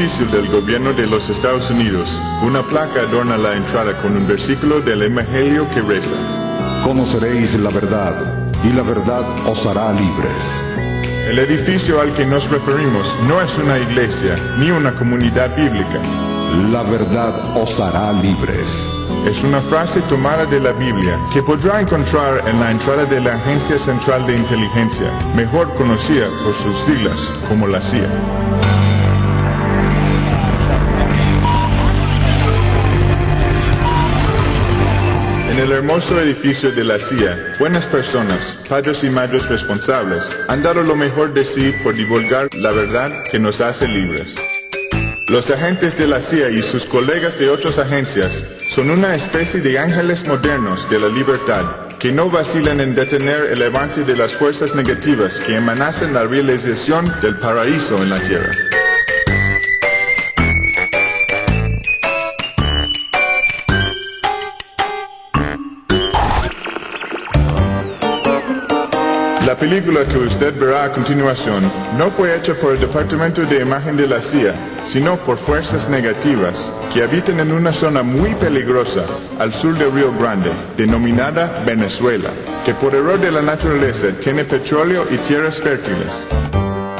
edificio del gobierno de los Estados Unidos, una placa adorna la entrada con un versículo del Evangelio que reza: Conoceréis la verdad, y la verdad os hará libres. El edificio al que nos referimos no es una iglesia ni una comunidad bíblica. La verdad os hará libres. Es una frase tomada de la Biblia que podrá encontrar en la entrada de la Agencia Central de Inteligencia, mejor conocida por sus siglas como la CIA. En el hermoso edificio de la CIA, buenas personas, padres y madres responsables, han dado lo mejor de sí por divulgar la verdad que nos hace libres. Los agentes de la CIA y sus colegas de otras agencias son una especie de ángeles modernos de la libertad que no vacilan en detener el avance de las fuerzas negativas que amenazan la realización del paraíso en la tierra. La película que usted verá a continuación no fue hecha por el Departamento de Imagen de la CIA, sino por fuerzas negativas que habitan en una zona muy peligrosa al sur de Río Grande, denominada Venezuela, que por error de la naturaleza tiene petróleo y tierras fértiles.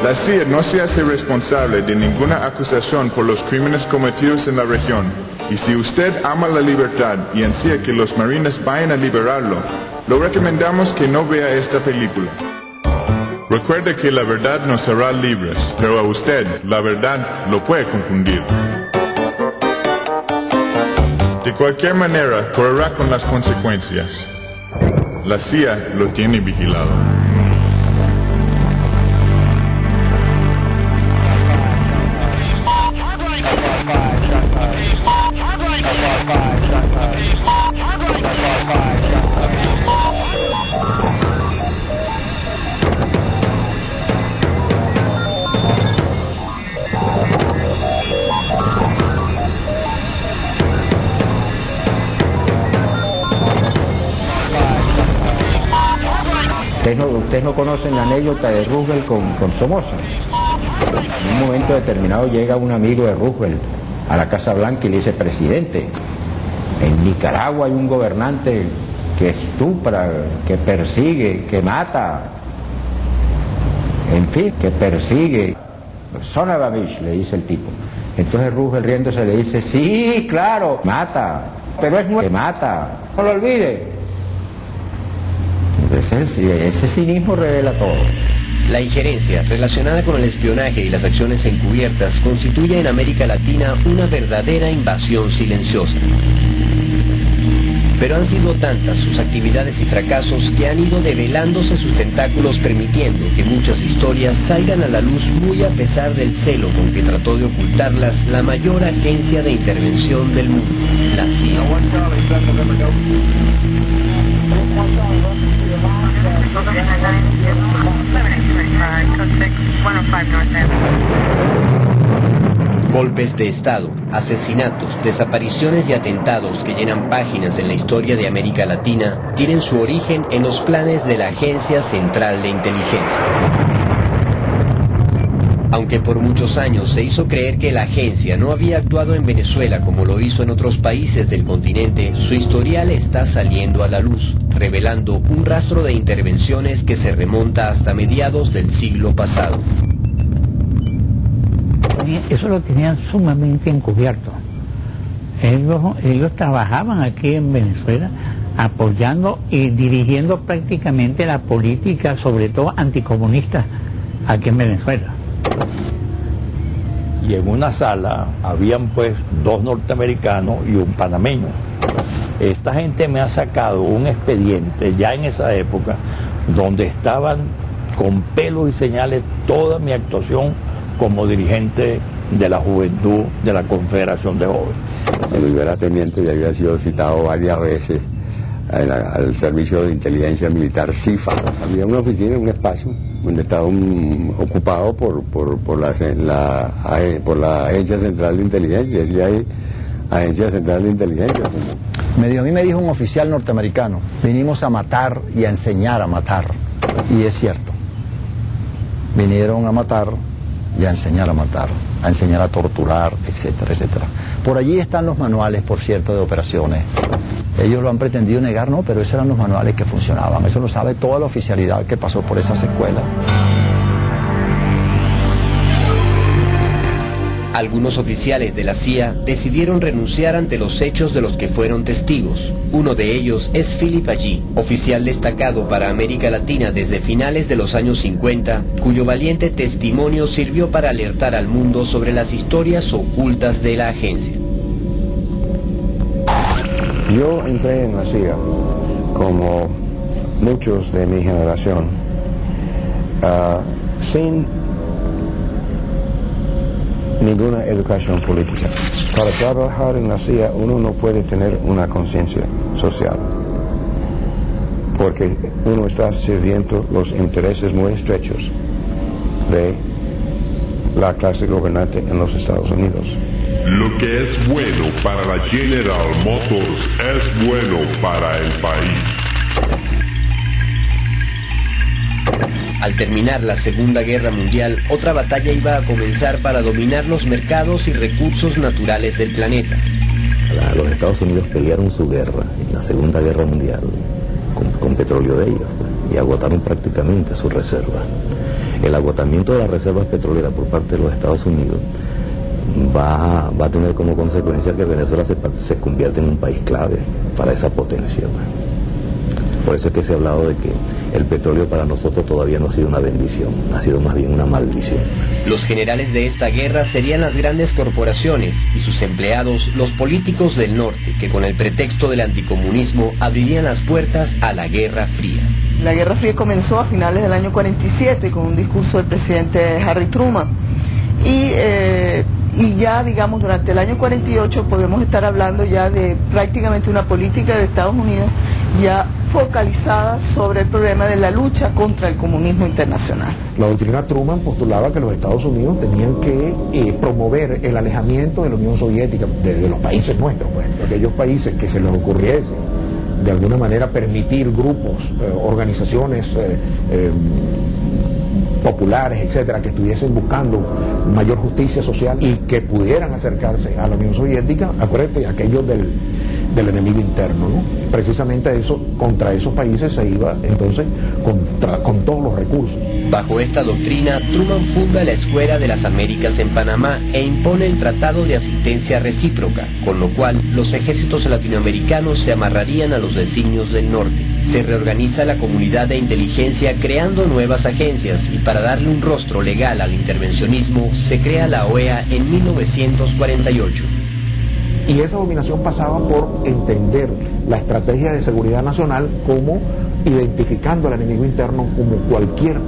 La CIA no se hace responsable de ninguna acusación por los crímenes cometidos en la región, y si usted ama la libertad y ansía que los marines vayan a liberarlo, lo recomendamos que no vea esta película. Recuerde que la verdad nos hará libres, pero a usted la verdad lo puede confundir. De cualquier manera, correrá con las consecuencias. La CIA lo tiene vigilado. Ustedes no conocen la anécdota de Roosevelt con Somoza. En un momento determinado llega un amigo de Roosevelt a la Casa Blanca y le dice: presidente, en Nicaragua hay un gobernante que estupra, que persigue, que mata, en fin, que persigue. Son of a bitch, le dice el tipo. Entonces Roosevelt, riéndose, le dice: sí, claro, mata, pero es nuevo, que mata, no lo olvide. Ese cinismo revela todo. La injerencia relacionada con el espionaje y las acciones encubiertas constituye en América Latina una verdadera invasión silenciosa. Pero han sido tantas sus actividades y fracasos que han ido develándose sus tentáculos, permitiendo que muchas historias salgan a la luz muy a pesar del celo con que trató de ocultarlas la mayor agencia de intervención del mundo, la CIA. Golpes de Estado, asesinatos, desapariciones y atentados que llenan páginas en la historia de América Latina tienen su origen en los planes de la Agencia Central de Inteligencia. Aunque por muchos años se hizo creer que la agencia no había actuado en Venezuela como lo hizo en otros países del continente, su historial está saliendo a la luz, revelando un rastro de intervenciones que se remonta hasta mediados del siglo pasado. Eso lo tenían sumamente encubierto. Ellos trabajaban aquí en Venezuela apoyando y dirigiendo prácticamente la política, sobre todo anticomunista, aquí en Venezuela. Y en una sala habían pues 2 norteamericanos y un panameño. Esta gente me ha sacado un expediente ya en esa época donde estaban con pelos y señales toda mi actuación como dirigente de la juventud de la Confederación de Jóvenes. Cuando yo era teniente ya había sido citado varias veces al Servicio de Inteligencia Militar CIFA. Había una oficina, un espacio donde estaba ocupado por la Agencia Central de Inteligencia, decía ahí Agencia Central de Inteligencia. A mí me dijo un oficial norteamericano: vinimos a matar y a enseñar a matar. Y es cierto, vinieron a matar y a enseñar a matar, a enseñar a torturar, etcétera, etcétera. Por allí están los manuales, por cierto, de operaciones. Ellos lo han pretendido negar, no, pero esos eran los manuales que funcionaban. Eso lo sabe toda la oficialidad que pasó por esas escuelas. Algunos oficiales de la CIA decidieron renunciar ante los hechos de los que fueron testigos. Uno de ellos es Philip Allí, oficial destacado para América Latina desde finales de los años 50, cuyo valiente testimonio sirvió para alertar al mundo sobre las historias ocultas de la agencia. Yo entré en la CIA, como muchos de mi generación, sin ninguna educación política. Para trabajar en la CIA uno no puede tener una conciencia social, porque uno está sirviendo los intereses muy estrechos de la clase gobernante en los Estados Unidos. Lo que es bueno para la General Motors es bueno para el país. Al terminar la Segunda Guerra Mundial, otra batalla iba a comenzar para dominar los mercados y recursos naturales del planeta. Los Estados Unidos pelearon su guerra en la Segunda Guerra Mundial con petróleo de ellos, y agotaron prácticamente sus reservas. El agotamiento de las reservas petroleras por parte de los Estados Unidos va a tener como consecuencia que Venezuela se convierta en un país clave para esa potencia. Por eso es que se ha hablado de que el petróleo para nosotros todavía no ha sido una bendición, ha sido más bien una maldición. Los generales de esta guerra serían las grandes corporaciones y sus empleados, los políticos del norte, que con el pretexto del anticomunismo abrirían las puertas a la Guerra Fría. La Guerra Fría comenzó a finales del año 47 con un discurso del presidente Harry Truman. Y ya, digamos, durante el año 48 podemos estar hablando ya de prácticamente una política de Estados Unidos ya focalizada sobre el problema de la lucha contra el comunismo internacional. La doctrina Truman postulaba que los Estados Unidos tenían que promover el alejamiento de la Unión Soviética, de los países nuestros, pues, de aquellos países que se les ocurriese de alguna manera permitir grupos, organizaciones populares, etcétera, que estuviesen buscando mayor justicia social y que pudieran acercarse a la Unión Soviética. Acuérdate, aquello del enemigo interno, ¿no? Precisamente eso, contra esos países se iba entonces con todos los recursos. Bajo esta doctrina, Truman funda la Escuela de las Américas en Panamá e impone el Tratado de Asistencia Recíproca, con lo cual los ejércitos latinoamericanos se amarrarían a los designios del norte. Se reorganiza la comunidad de inteligencia creando nuevas agencias y para darle un rostro legal al intervencionismo se crea la OEA en 1948. Y esa dominación pasaba por entender la estrategia de seguridad nacional como identificando al enemigo interno como cualquier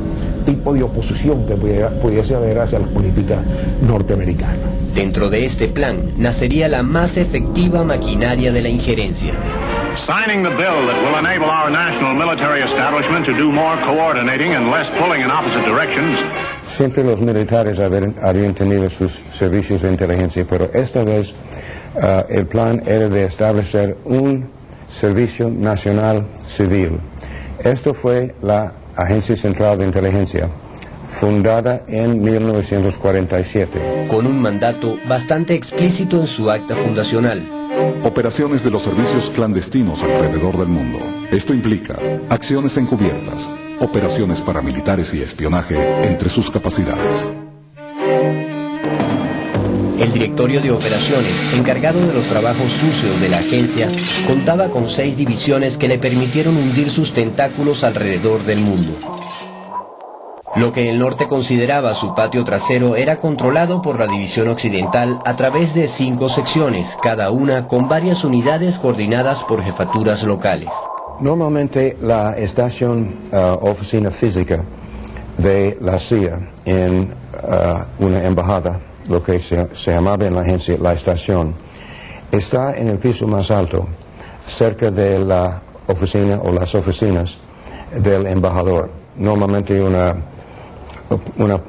tipo de oposición que pudiese haber hacia las políticas norteamericanas. Dentro de este plan nacería la más efectiva maquinaria de la injerencia. Signing the bill that will enable our national military establishment to do more coordinating and less pulling in opposite directions. Siempre los militares habían tenido sus servicios de inteligencia, pero esta vez el plan era de establecer un servicio nacional civil. Esto fue la Agencia Central de Inteligencia, fundada en 1947. Con un mandato bastante explícito en su acta fundacional. Operaciones de los servicios clandestinos alrededor del mundo. Esto implica acciones encubiertas, operaciones paramilitares y espionaje entre sus capacidades. El directorio de operaciones, encargado de los trabajos sucios de la agencia, contaba con 6 divisiones que le permitieron hundir sus tentáculos alrededor del mundo. Lo que el norte consideraba su patio trasero era controlado por la división occidental a través de 5 secciones, cada una con varias unidades coordinadas por jefaturas locales. Normalmente la estación oficina física de la CIA en una embajada, lo que se llamaba en la agencia la estación, está en el piso más alto, cerca de la oficina o las oficinas del embajador. Normalmente una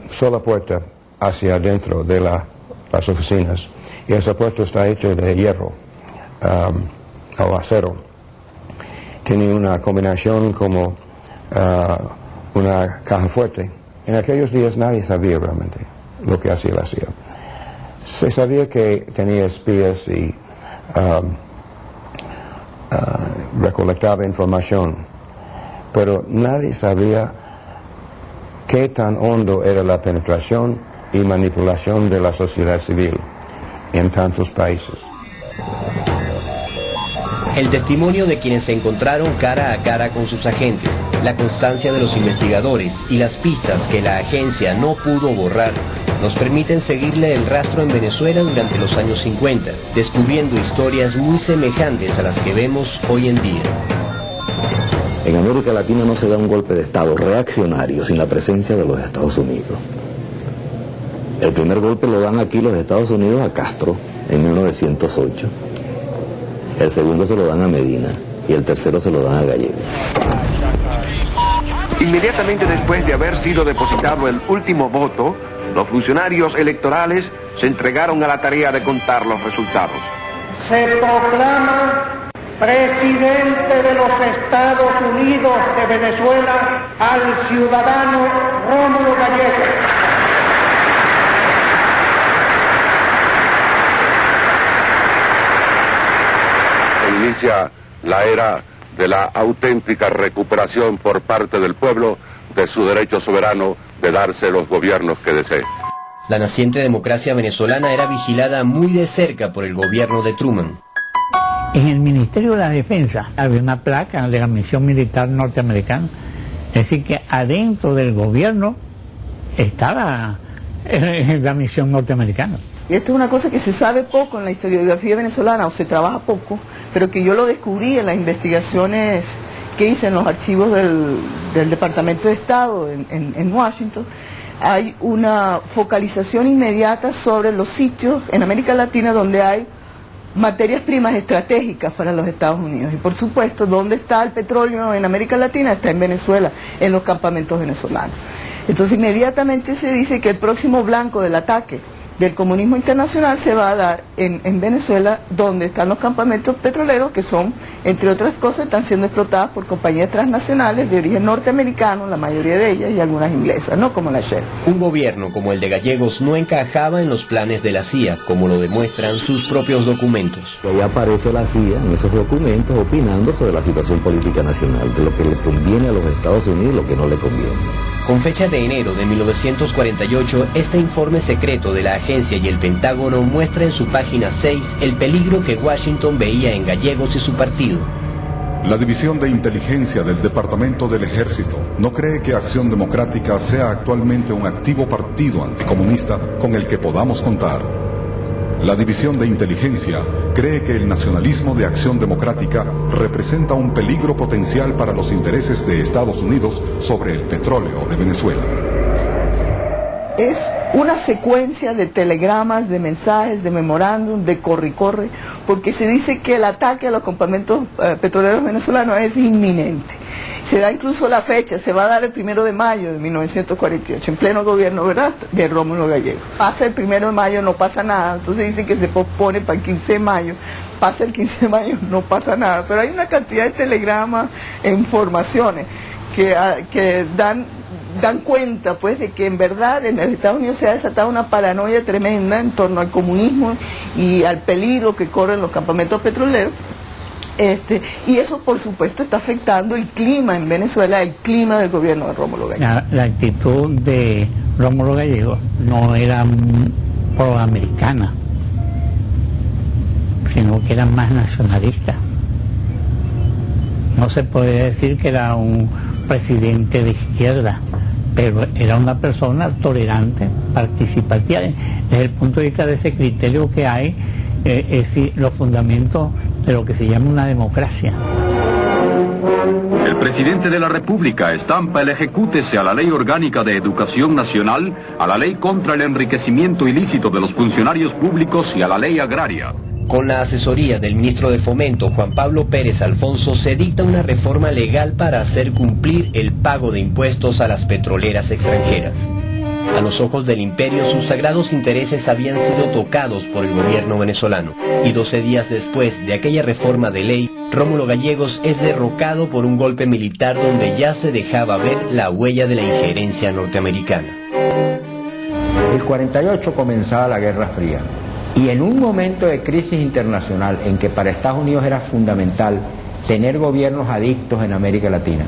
sola puerta hacia adentro de las oficinas, y esa puerta está hecha de hierro o acero. Tiene una combinación como una caja fuerte. En aquellos días nadie sabía realmente lo que hacía la CIA. Se sabía que tenía espías y recolectaba información, pero nadie sabía qué tan hondo era la penetración y manipulación de la sociedad civil en tantos países. El testimonio de quienes se encontraron cara a cara con sus agentes, la constancia de los investigadores y las pistas que la agencia no pudo borrar nos permiten seguirle el rastro en Venezuela durante los años 50, descubriendo historias muy semejantes a las que vemos hoy en día. En América Latina no se da un golpe de Estado reaccionario sin la presencia de los Estados Unidos. El primer golpe lo dan aquí los Estados Unidos a Castro en 1908. El segundo se lo dan a Medina y el tercero se lo dan a Gallego. Inmediatamente después de haber sido depositado el último voto, los funcionarios electorales se entregaron a la tarea de contar los resultados. Se proclama presidente de los Estados Unidos de Venezuela al ciudadano Rómulo Gallego. Se inicia la era de la auténtica recuperación por parte del pueblo de su derecho soberano de darse los gobiernos que desee. La naciente democracia venezolana era vigilada muy de cerca por el gobierno de Truman. En el Ministerio de la Defensa había una placa de la misión militar norteamericana, es decir que adentro del gobierno estaba la misión norteamericana. Y esto es una cosa que se sabe poco en la historiografía venezolana, o se trabaja poco, pero que yo lo descubrí en las investigaciones que hice en los archivos del Departamento de Estado en Washington. Hay una focalización inmediata sobre los sitios en América Latina donde hay materias primas estratégicas para los Estados Unidos. Y por supuesto, ¿dónde está el petróleo en América Latina? Está en Venezuela, en los campamentos venezolanos. Entonces inmediatamente se dice que el próximo blanco del ataque del comunismo internacional se va a dar en Venezuela, donde están los campamentos petroleros, que son, entre otras cosas, están siendo explotadas por compañías transnacionales de origen norteamericano, la mayoría de ellas, y algunas inglesas, ¿no? Como la Shell. Un gobierno como el de Gallegos no encajaba en los planes de la CIA, como lo demuestran sus propios documentos. Ahí aparece la CIA en esos documentos opinando sobre la situación política nacional, de lo que le conviene a los Estados Unidos y lo que no le conviene. Con fecha de enero de 1948, este informe secreto de la agencia y el Pentágono muestra en su página 6 el peligro que Washington veía en Gallegos y su partido. La División de Inteligencia del Departamento del Ejército no cree que Acción Democrática sea actualmente un activo partido anticomunista con el que podamos contar. La División de Inteligencia cree que el nacionalismo de Acción Democrática representa un peligro potencial para los intereses de Estados Unidos sobre el petróleo de Venezuela. Es una secuencia de telegramas, de mensajes, de memorándum, de corre-corre, porque se dice que el ataque a los campamentos petroleros venezolanos es inminente. Se da incluso la fecha, se va a dar el 1 de mayo de 1948, en pleno gobierno, ¿verdad?, de Rómulo Gallego. Pasa el 1 de mayo, no pasa nada, entonces dicen que se pospone para el 15 de mayo, pasa el 15 de mayo, no pasa nada, pero hay una cantidad de telegramas e informaciones que dan cuenta, pues, de que en verdad en los Estados Unidos se ha desatado una paranoia tremenda en torno al comunismo y al peligro que corren los campamentos petroleros. Y eso, por supuesto, está afectando el clima en Venezuela, el clima del gobierno de Rómulo Gallego. La actitud de Rómulo Gallego no era proamericana, sino que era más nacionalista. No se puede decir que era un presidente de izquierda, pero era una persona tolerante, participativa, desde el punto de vista de ese criterio que hay, es decir, los fundamentos de lo que se llama una democracia. El presidente de la República estampa el ejecútese a la Ley Orgánica de Educación Nacional, a la Ley contra el enriquecimiento ilícito de los funcionarios públicos y a la Ley Agraria. Con la asesoría del ministro de Fomento, Juan Pablo Pérez Alfonso, se dicta una reforma legal para hacer cumplir el pago de impuestos a las petroleras extranjeras. A los ojos del imperio, sus sagrados intereses habían sido tocados por el gobierno venezolano. Y 12 días después de aquella reforma de ley, Rómulo Gallegos es derrocado por un golpe militar donde ya se dejaba ver la huella de la injerencia norteamericana. Él el 48 comenzaba la Guerra Fría. Y en un momento de crisis internacional en que para Estados Unidos era fundamental tener gobiernos adictos en América Latina,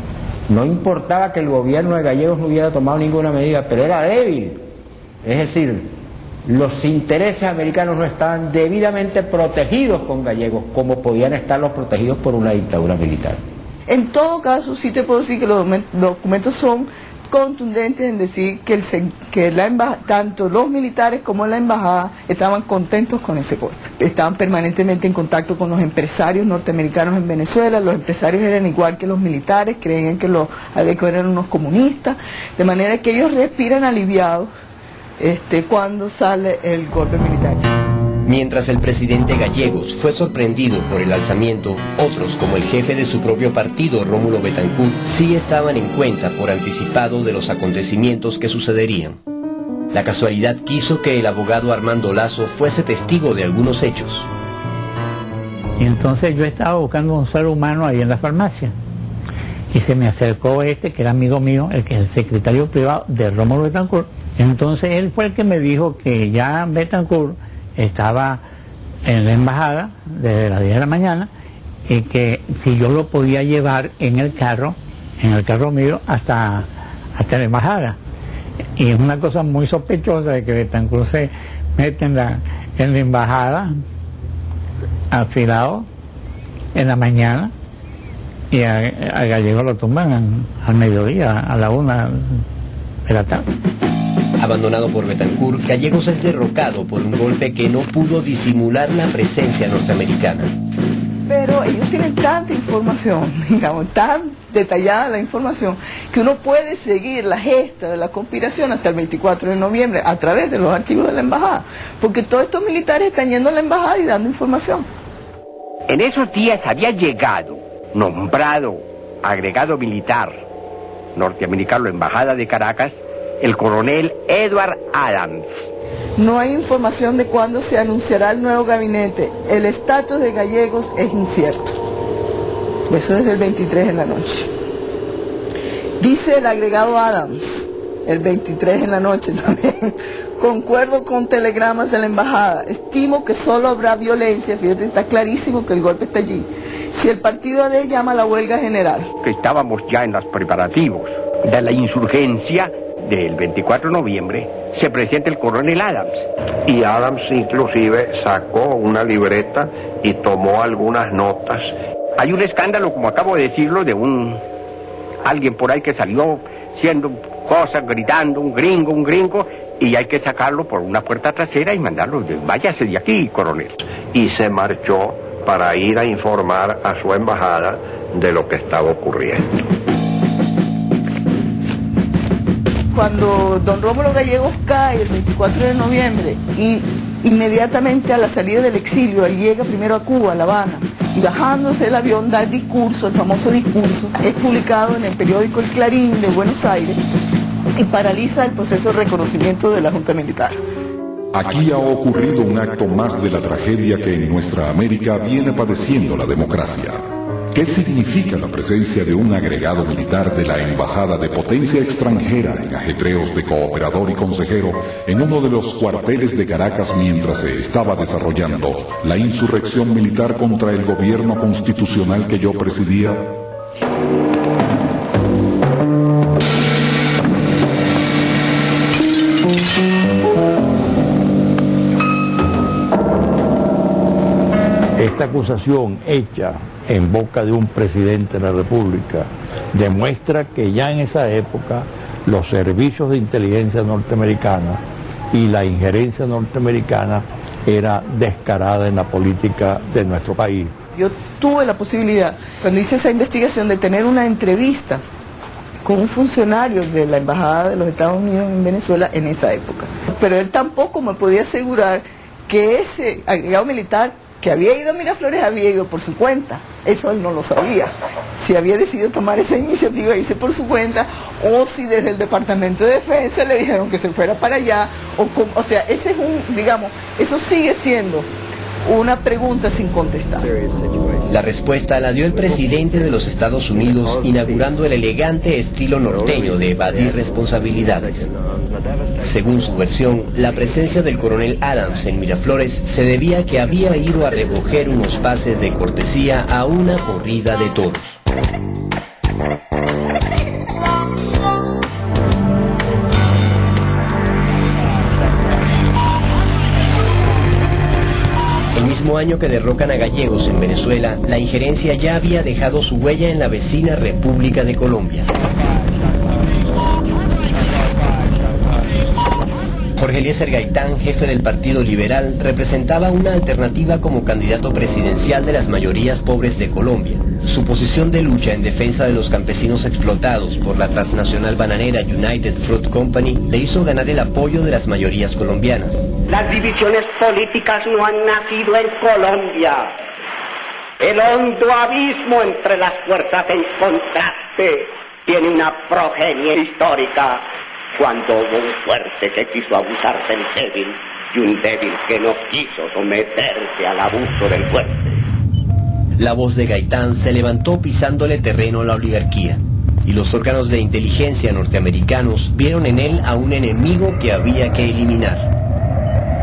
no importaba que el gobierno de Gallegos no hubiera tomado ninguna medida, pero era débil. Es decir, los intereses americanos no estaban debidamente protegidos con Gallegos como podían estarlos protegidos por una dictadura militar. En todo caso, sí te puedo decir que los documentos son contundentes en decir que, tanto los militares como la embajada estaban contentos con ese golpe. Estaban permanentemente en contacto con los empresarios norteamericanos en Venezuela. Los empresarios eran igual que los militares, creían que los adecos eran unos comunistas, de manera que ellos respiran aliviados cuando sale el golpe militar. Mientras el presidente Gallegos fue sorprendido por el alzamiento, otros, como el jefe de su propio partido, Rómulo Betancourt, sí estaban en cuenta por anticipado de los acontecimientos que sucederían. La casualidad quiso que el abogado Armando Lazo fuese testigo de algunos hechos. Y entonces yo estaba buscando un ser humano ahí en la farmacia. Y se me acercó que era amigo mío, el que es el secretario privado de Rómulo Betancourt. Entonces él fue el que me dijo que ya Betancourt estaba en la embajada desde las 10 de la mañana y que si yo lo podía llevar en el carro mío hasta la embajada. Y es una cosa muy sospechosa de que Betancourt se mete en la embajada afilado en la mañana y a Gallego lo tumban al mediodía, a la 1 de la tarde. Abandonado por Betancourt, Gallegos es derrocado por un golpe que no pudo disimular la presencia norteamericana. Pero ellos tienen tanta información, digamos, tan detallada la información, que uno puede seguir la gesta de la conspiración hasta el 24 de noviembre a través de los archivos de la embajada, porque todos estos militares están yendo a la embajada y dando información. En esos días había llegado, nombrado agregado militar norteamericano a la embajada de Caracas, el coronel Edward Adams. No hay información de cuándo se anunciará el nuevo gabinete. El estatus de Gallegos es incierto. Eso es el 23 en la noche. Dice el agregado Adams, el 23 en la noche también, concuerdo con telegramas de la embajada, estimo que solo habrá violencia, fíjate, está clarísimo que el golpe está allí, si el partido AD llama a la huelga general. Que estábamos ya en los preparativos de la insurgencia del 24 de noviembre, se presenta el coronel Adams. Y Adams inclusive sacó una libreta y tomó algunas notas. Hay un escándalo, como acabo de decirlo, de alguien por ahí que salió haciendo cosas, gritando, un gringo, y hay que sacarlo por una puerta trasera y mandarlo, váyase de aquí, coronel. Y se marchó para ir a informar a su embajada de lo que estaba ocurriendo. Cuando don Rómulo Gallegos cae el 24 de noviembre y inmediatamente a la salida del exilio, él llega primero a Cuba, a La Habana, y bajándose del avión da el discurso, el famoso discurso, es publicado en el periódico El Clarín de Buenos Aires y paraliza el proceso de reconocimiento de la Junta Militar. Aquí ha ocurrido un acto más de la tragedia que en nuestra América viene padeciendo la democracia. ¿Qué significa la presencia de un agregado militar de la Embajada de potencia extranjera en ajetreos de cooperador y consejero en uno de los cuarteles de Caracas mientras se estaba desarrollando la insurrección militar contra el gobierno constitucional que yo presidía? Esta acusación hecha en boca de un presidente de la República demuestra que ya en esa época los servicios de inteligencia norteamericana y la injerencia norteamericana era descarada en la política de nuestro país. Yo tuve la posibilidad, cuando hice esa investigación, de tener una entrevista con un funcionario de la Embajada de los Estados Unidos en Venezuela en esa época. Pero él tampoco me podía asegurar que ese agregado militar que había ido a Miraflores había ido por su cuenta. Eso él no lo sabía. Si había decidido tomar esa iniciativa e irse por su cuenta, o si desde el Departamento de Defensa le dijeron que se fuera para allá, o sea, ese es eso sigue siendo una pregunta sin contestar. La respuesta la dio el presidente de los Estados Unidos, inaugurando el elegante estilo norteño de evadir responsabilidades. Según su versión, la presencia del coronel Adams en Miraflores se debía a que había ido a recoger unos pases de cortesía a una corrida de toros. El mismo año que derrocan a Gallegos en Venezuela, la injerencia ya había dejado su huella en la vecina República de Colombia. Jorge Eliezer Gaitán, jefe del Partido Liberal, representaba una alternativa como candidato presidencial de las mayorías pobres de Colombia. Su posición de lucha en defensa de los campesinos explotados por la transnacional bananera United Fruit Company le hizo ganar el apoyo de las mayorías colombianas. Las divisiones políticas no han nacido en Colombia. El hondo abismo entre las fuerzas en contraste tiene una progenie histórica. Cuando hubo un fuerte que quiso abusar del débil y un débil que no quiso someterse al abuso del fuerte. La voz de Gaitán se levantó pisándole terreno a la oligarquía, y los órganos de inteligencia norteamericanos vieron en él a un enemigo que había que eliminar.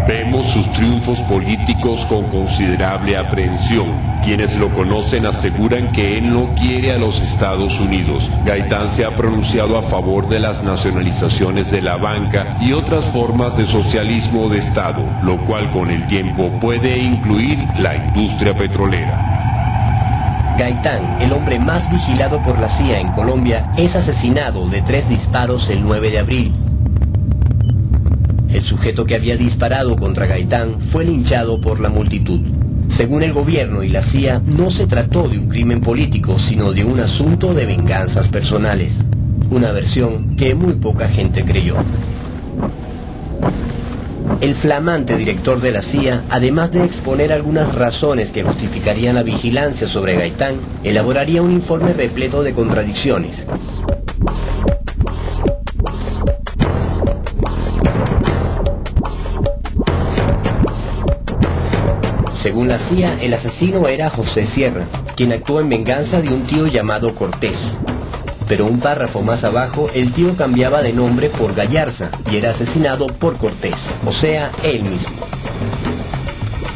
Vemos sus triunfos políticos con considerable aprehensión. Quienes lo conocen aseguran que él no quiere a los Estados Unidos. Gaitán se ha pronunciado a favor de las nacionalizaciones de la banca y otras formas de socialismo de Estado, lo cual con el tiempo puede incluir la industria petrolera. Gaitán, el hombre más vigilado por la CIA en Colombia, es asesinado de 3 disparos el 9 de abril. El sujeto que había disparado contra Gaitán fue linchado por la multitud. Según el gobierno y la CIA, no se trató de un crimen político, sino de un asunto de venganzas personales. Una versión que muy poca gente creyó. El flamante director de la CIA, además de exponer algunas razones que justificarían la vigilancia sobre Gaitán, elaboraría un informe repleto de contradicciones. Según la CIA, el asesino era José Sierra, quien actuó en venganza de un tío llamado Cortés. Pero un párrafo más abajo, el tío cambiaba de nombre por Gallarza y era asesinado por Cortés, o sea, él mismo.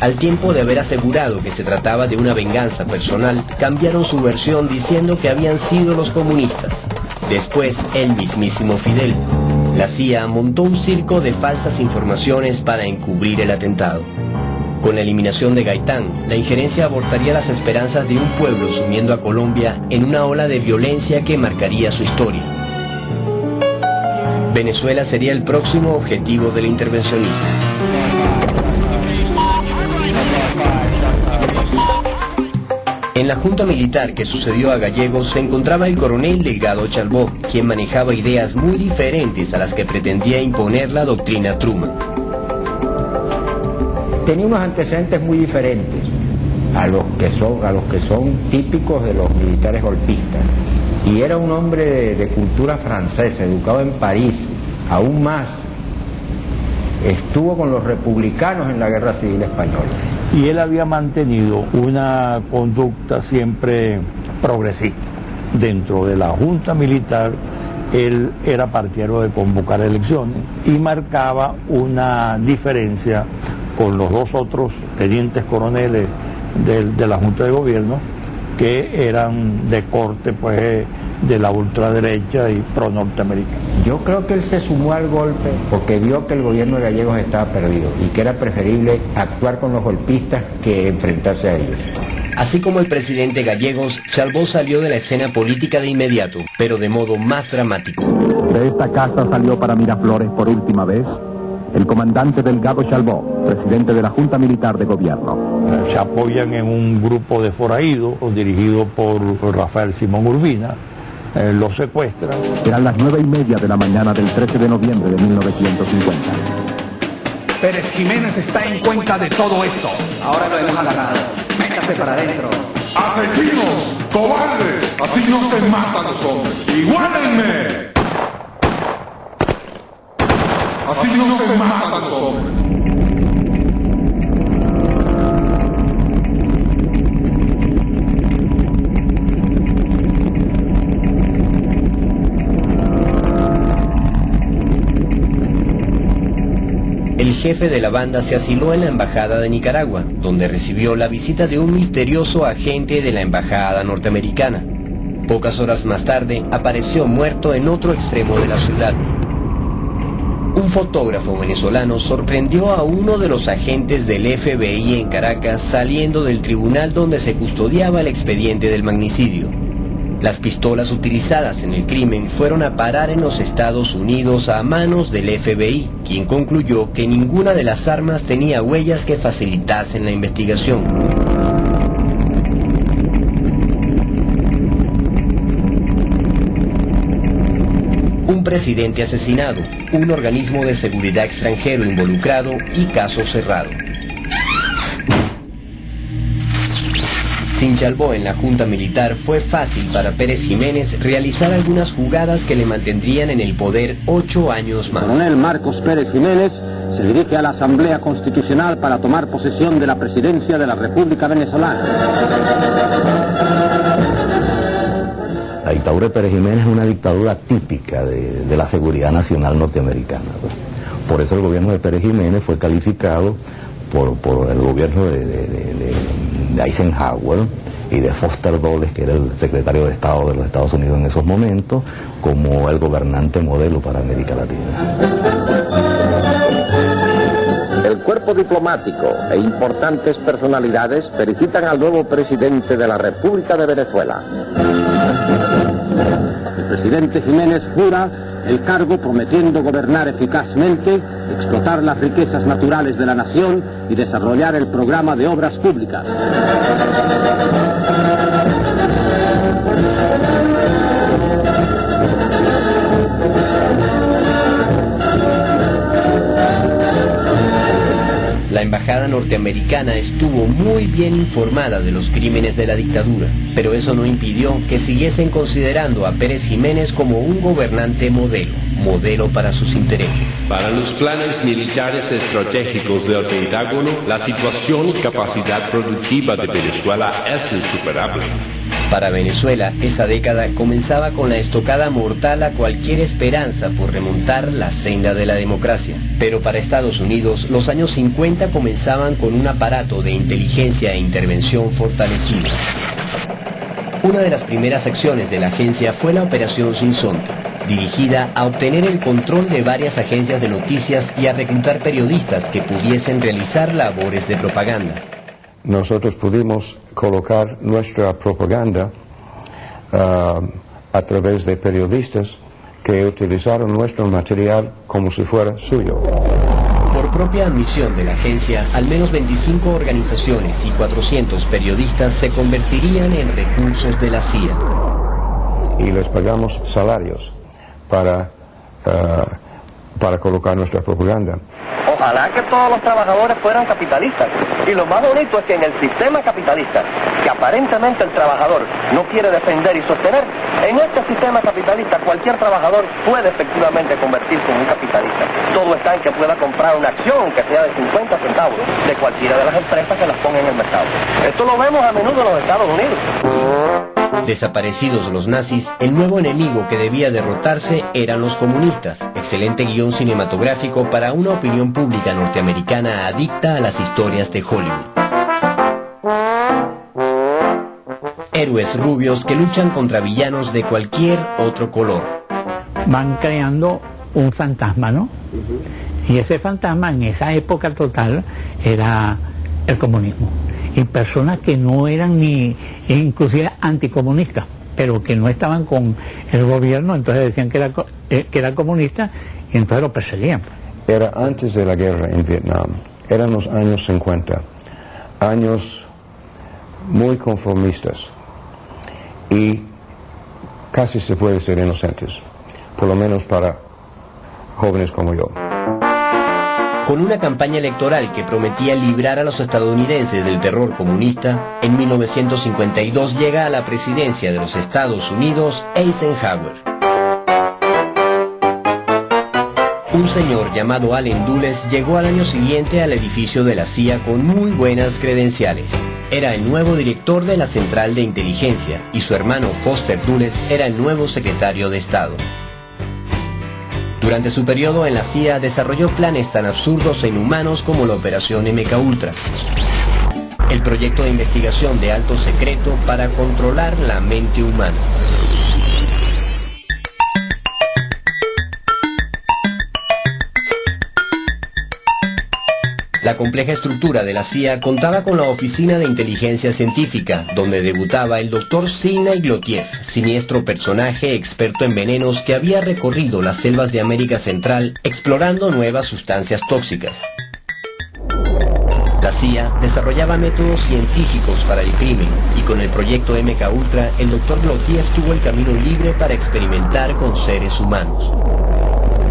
Al tiempo de haber asegurado que se trataba de una venganza personal, cambiaron su versión diciendo que habían sido los comunistas. Después, el mismísimo Fidel. La CIA montó un circo de falsas informaciones para encubrir el atentado. Con la eliminación de Gaitán, la injerencia abortaría las esperanzas de un pueblo sumiendo a Colombia en una ola de violencia que marcaría su historia. Venezuela sería el próximo objetivo del intervencionismo. En la junta militar que sucedió a Gallegos se encontraba el coronel Delgado Chalbaud, quien manejaba ideas muy diferentes a las que pretendía imponer la doctrina Truman. Tenía unos antecedentes muy diferentes a los que son típicos de los militares golpistas. Y era un hombre de cultura francesa, educado en París, aún más. Estuvo con los republicanos en la Guerra Civil Española. Y él había mantenido una conducta siempre progresista. Dentro de la Junta Militar, él era partidario de convocar elecciones y marcaba una diferencia con los 2 otros tenientes coroneles de la Junta de Gobierno, que eran de corte pues de la ultraderecha y pro-norteamericana. Yo creo que él se sumó al golpe porque vio que el gobierno de Gallegos estaba perdido y que era preferible actuar con los golpistas que enfrentarse a ellos. Así como el presidente Gallegos, Chalbaud salió de la escena política de inmediato, pero de modo más dramático. De esta casa salió para Miraflores por última vez el comandante Delgado Chalbaud, presidente de la Junta Militar de Gobierno. Se apoyan en un grupo de forajidos dirigido por Rafael Simón Urbina, los secuestran. Eran las 9:30 de la mañana del 13 de noviembre de 1950. Pérez Jiménez está en cuenta de todo esto. Ahora lo hemos agarrado. Métase para adentro. ¡Asesinos! ¡Cobardes! Así no se matan los hombres. ¡Igualenme! Así no se matan los hombres. jefe de la banda se asiló en la embajada de Nicaragua, donde recibió la visita de un misterioso agente de la embajada norteamericana. Pocas horas más tarde, apareció muerto en otro extremo de la ciudad. Un fotógrafo venezolano sorprendió a uno de los agentes del FBI en Caracas saliendo del tribunal donde se custodiaba el expediente del magnicidio. Las pistolas utilizadas en el crimen fueron a parar en los Estados Unidos a manos del FBI, quien concluyó que ninguna de las armas tenía huellas que facilitasen la investigación. Un presidente asesinado, un organismo de seguridad extranjero involucrado y caso cerrado. Sin Chalbaud en la Junta Militar, fue fácil para Pérez Jiménez realizar algunas jugadas que le mantendrían en el poder 8 años más. Coronel Marcos Pérez Jiménez se dirige a la Asamblea Constitucional para tomar posesión de la presidencia de la República Venezolana. La dictadura de Pérez Jiménez es una dictadura típica de la seguridad nacional norteamericana. Por eso el gobierno de Pérez Jiménez fue calificado por el gobierno de Eisenhower y de Foster Dulles, que era el secretario de Estado de los Estados Unidos en esos momentos, como el gobernante modelo para América Latina. El cuerpo diplomático e importantes personalidades felicitan al nuevo presidente de la República de Venezuela. El presidente Jiménez jura el cargo prometiendo gobernar eficazmente, explotar las riquezas naturales de la nación y desarrollar el programa de obras públicas. La embajada norteamericana estuvo muy bien informada de los crímenes de la dictadura, pero eso no impidió que siguiesen considerando a Pérez Jiménez como un gobernante modelo para sus intereses. Para los planes militares estratégicos del Pentágono, la situación y capacidad productiva de Venezuela es insuperable. Para Venezuela, esa década comenzaba con la estocada mortal a cualquier esperanza por remontar la senda de la democracia. Pero para Estados Unidos, los años 50 comenzaban con un aparato de inteligencia e intervención fortalecido. Una de las primeras acciones de la agencia fue la Operación Sinsonte, dirigida a obtener el control de varias agencias de noticias y a reclutar periodistas que pudiesen realizar labores de propaganda. Nosotros pudimos colocar nuestra propaganda a través de periodistas que utilizaron nuestro material como si fuera suyo. Por propia admisión de la agencia, al menos 25 organizaciones y 400 periodistas se convertirían en recursos de la CIA. Y les pagamos salarios para colocar nuestra propaganda. Ojalá que todos los trabajadores fueran capitalistas. Y lo más bonito es que en el sistema capitalista, que aparentemente el trabajador no quiere defender y sostener, en este sistema capitalista cualquier trabajador puede efectivamente convertirse en un capitalista. Todo está en que pueda comprar una acción que sea de 50 centavos de cualquiera de las empresas que las pongan en el mercado. Esto lo vemos a menudo en los Estados Unidos. Desaparecidos los nazis, el nuevo enemigo que debía derrotarse eran los comunistas. Excelente guión cinematográfico para una opinión pública norteamericana adicta a las historias de Hollywood. Héroes rubios que luchan contra villanos de cualquier otro color. Van creando un fantasma, ¿no? Y ese fantasma en esa época total era el comunismo. Y personas que no eran ni inclusive anticomunistas, pero que no estaban con el gobierno, entonces decían que era comunista y entonces lo perseguían. Era antes de la guerra en Vietnam, eran los años 50, años muy conformistas y casi se puede ser inocentes, por lo menos para jóvenes como yo. Con una campaña electoral que prometía librar a los estadounidenses del terror comunista, en 1952 llega a la presidencia de los Estados Unidos Eisenhower. Un señor llamado Allen Dulles llegó al año siguiente al edificio de la CIA con muy buenas credenciales. Era el nuevo director de la Central de Inteligencia y su hermano Foster Dulles era el nuevo secretario de Estado. Durante su periodo en la CIA desarrolló planes tan absurdos e inhumanos como la Operación MKUltra, el proyecto de investigación de alto secreto para controlar la mente humana. La compleja estructura de la CIA contaba con la Oficina de Inteligencia Científica, donde debutaba el Dr. Sidney Glotiev, siniestro personaje experto en venenos que había recorrido las selvas de América Central explorando nuevas sustancias tóxicas. La CIA desarrollaba métodos científicos para el crimen y con el proyecto MKUltra el Dr. Glotiev tuvo el camino libre para experimentar con seres humanos.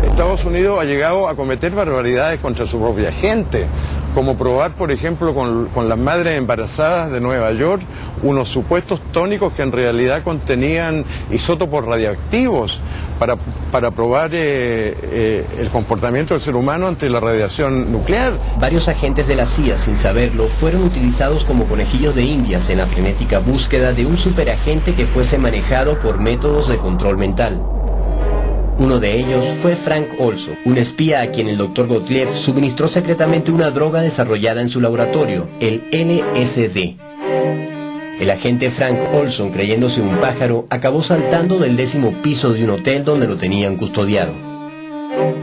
Estados Unidos ha llegado a cometer barbaridades contra su propia gente, como probar, por ejemplo, con las madres embarazadas de Nueva York, unos supuestos tónicos que en realidad contenían isótopos radiactivos para probar el comportamiento del ser humano ante la radiación nuclear. Varios agentes de la CIA, sin saberlo, fueron utilizados como conejillos de indias en la frenética búsqueda de un superagente que fuese manejado por métodos de control mental. Uno de ellos fue Frank Olson, un espía a quien el Dr. Gottlieb suministró secretamente una droga desarrollada en su laboratorio, el LSD. El agente Frank Olson, creyéndose un pájaro, acabó saltando del 10º piso de un hotel donde lo tenían custodiado.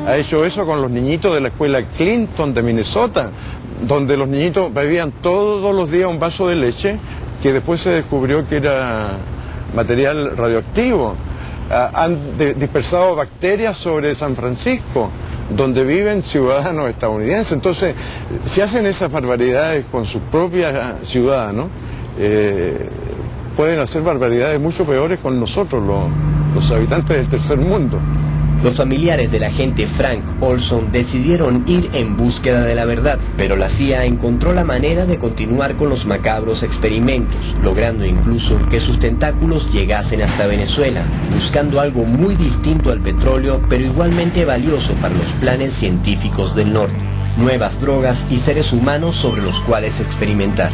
Ha hecho eso con los niñitos de la escuela Clinton de Minnesota, donde los niñitos bebían todos los días un vaso de leche que después se descubrió que era material radioactivo. Han dispersado bacterias sobre San Francisco, donde viven ciudadanos estadounidenses. Entonces, si hacen esas barbaridades con sus propios ciudadanos, pueden hacer barbaridades mucho peores con nosotros, los habitantes del tercer mundo. Los familiares del agente Frank Olson decidieron ir en búsqueda de la verdad, pero la CIA encontró la manera de continuar con los macabros experimentos, logrando incluso que sus tentáculos llegasen hasta Venezuela, buscando algo muy distinto al petróleo, pero igualmente valioso para los planes científicos del norte, nuevas drogas y seres humanos sobre los cuales experimentar.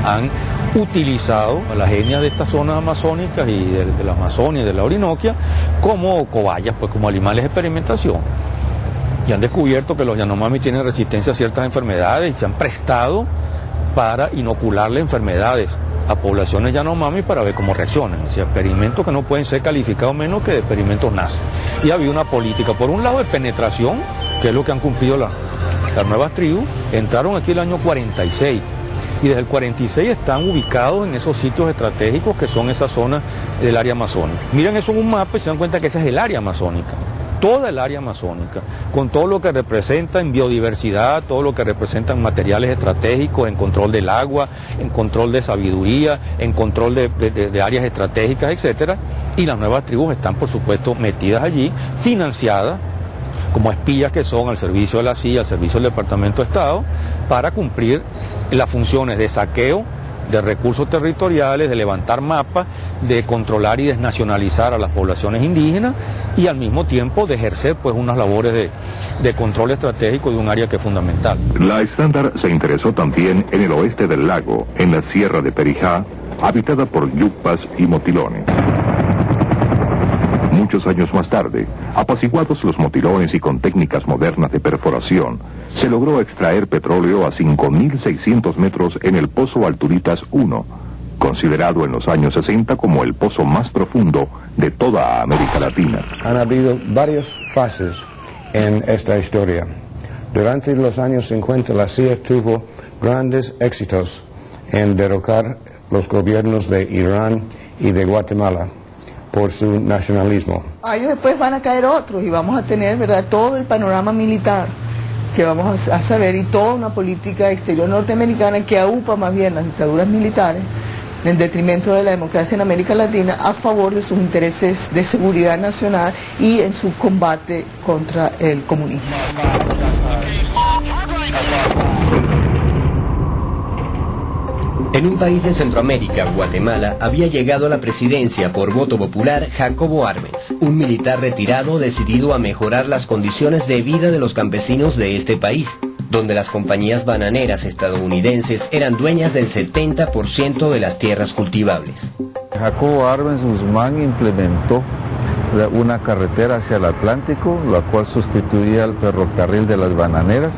Han utilizado a las etnias de estas zonas amazónicas y de la Amazonia y de la Orinoquia como cobayas, pues como animales de experimentación. Y han descubierto que los Yanomami tienen resistencia a ciertas enfermedades y se han prestado para inocularle enfermedades a poblaciones Yanomami para ver cómo reaccionan. O sea, experimentos que no pueden ser calificados menos que de experimentos nazis. Y ha habido una política, por un lado, de penetración, que es lo que han cumplido las nuevas tribus. Entraron aquí el año 46. Y desde el 46 están ubicados en esos sitios estratégicos que son esas zonas del área amazónica. Miren eso en un mapa y se dan cuenta que esa es el área amazónica, toda el área amazónica, con todo lo que representa en biodiversidad, todo lo que representa en materiales estratégicos, en control del agua, en control de sabiduría, en control de áreas estratégicas, etcétera. Y las nuevas tribus están, por supuesto, metidas allí, financiadas como espías que son al servicio de la CIA, al servicio del Departamento de Estado, para cumplir las funciones de saqueo de recursos territoriales, de levantar mapas, de controlar y desnacionalizar a las poblaciones indígenas y al mismo tiempo de ejercer pues unas labores de control estratégico de un área que es fundamental. La Estándar se interesó también en el oeste del lago, en la Sierra de Perijá, habitada por yucpas y motilones. Muchos años más tarde, apaciguados los motilones y con técnicas modernas de perforación, se logró extraer petróleo a 5.600 metros en el Pozo Alturitas 1, considerado en los años 60 como el pozo más profundo de toda América Latina. Han habido varias fases en esta historia. Durante los años 50 la CIA tuvo grandes éxitos en derrocar los gobiernos de Irán y de Guatemala por su nacionalismo. A ellos después van a caer otros y vamos a tener, ¿verdad?, todo el panorama militar que vamos a saber y toda una política exterior norteamericana que aupa más bien las dictaduras militares en detrimento de la democracia en América Latina a favor de sus intereses de seguridad nacional y en su combate contra el comunismo. En un país de Centroamérica, Guatemala, había llegado a la presidencia por voto popular Jacobo Arbenz, un militar retirado decidido a mejorar las condiciones de vida de los campesinos de este país, donde las compañías bananeras estadounidenses eran dueñas del 70% de las tierras cultivables. Jacobo Arbenz Guzmán implementó una carretera hacia el Atlántico, la cual sustituía al ferrocarril de las bananeras.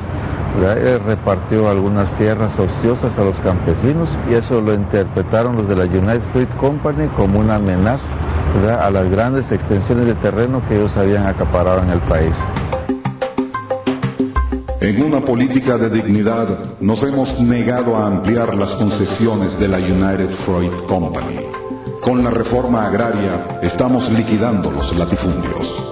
Repartió algunas tierras ociosas a los campesinos y eso lo interpretaron los de la United Fruit Company como una amenaza, a las grandes extensiones de terreno que ellos habían acaparado en el país. En una política de dignidad nos hemos negado a ampliar las concesiones de la United Fruit Company. Con la reforma agraria estamos liquidando los latifundios.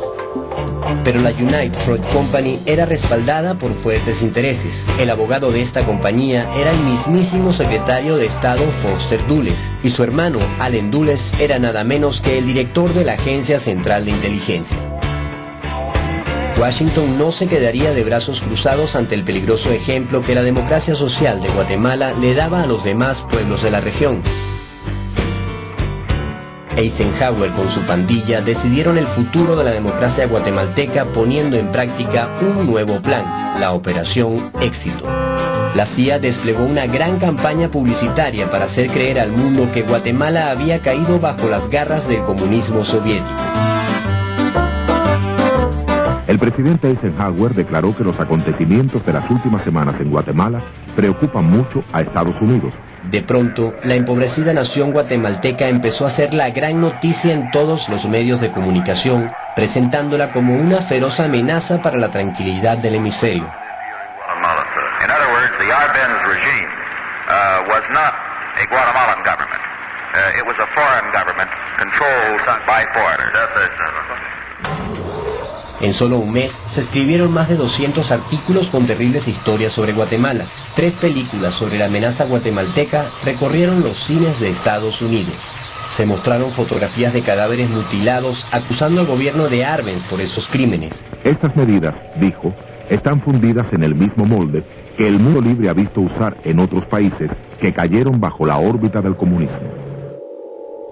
Pero la United Fruit Company era respaldada por fuertes intereses. El abogado de esta compañía era el mismísimo secretario de Estado Foster Dulles, y su hermano Allen Dulles era nada menos que el director de la Agencia Central de Inteligencia. Washington no se quedaría de brazos cruzados ante el peligroso ejemplo que la democracia social de Guatemala le daba a los demás pueblos de la región. Eisenhower con su pandilla decidieron el futuro de la democracia guatemalteca poniendo en práctica un nuevo plan, la Operación Éxito. La CIA desplegó una gran campaña publicitaria para hacer creer al mundo que Guatemala había caído bajo las garras del comunismo soviético. El presidente Eisenhower declaró que los acontecimientos de las últimas semanas en Guatemala preocupan mucho a Estados Unidos. De pronto, la empobrecida nación guatemalteca empezó a ser la gran noticia en todos los medios de comunicación, presentándola como una feroz amenaza para la tranquilidad del hemisferio. In other words, the Arbenz regime was not a Guatemalan government. It was a foreign government controlled by foreigners. En solo un mes se escribieron más de 200 artículos con terribles historias sobre Guatemala. 3 películas sobre la amenaza guatemalteca recorrieron los cines de Estados Unidos. Se mostraron fotografías de cadáveres mutilados acusando al gobierno de Arbenz por esos crímenes. Estas medidas, dijo, están fundidas en el mismo molde que el mundo libre ha visto usar en otros países que cayeron bajo la órbita del comunismo.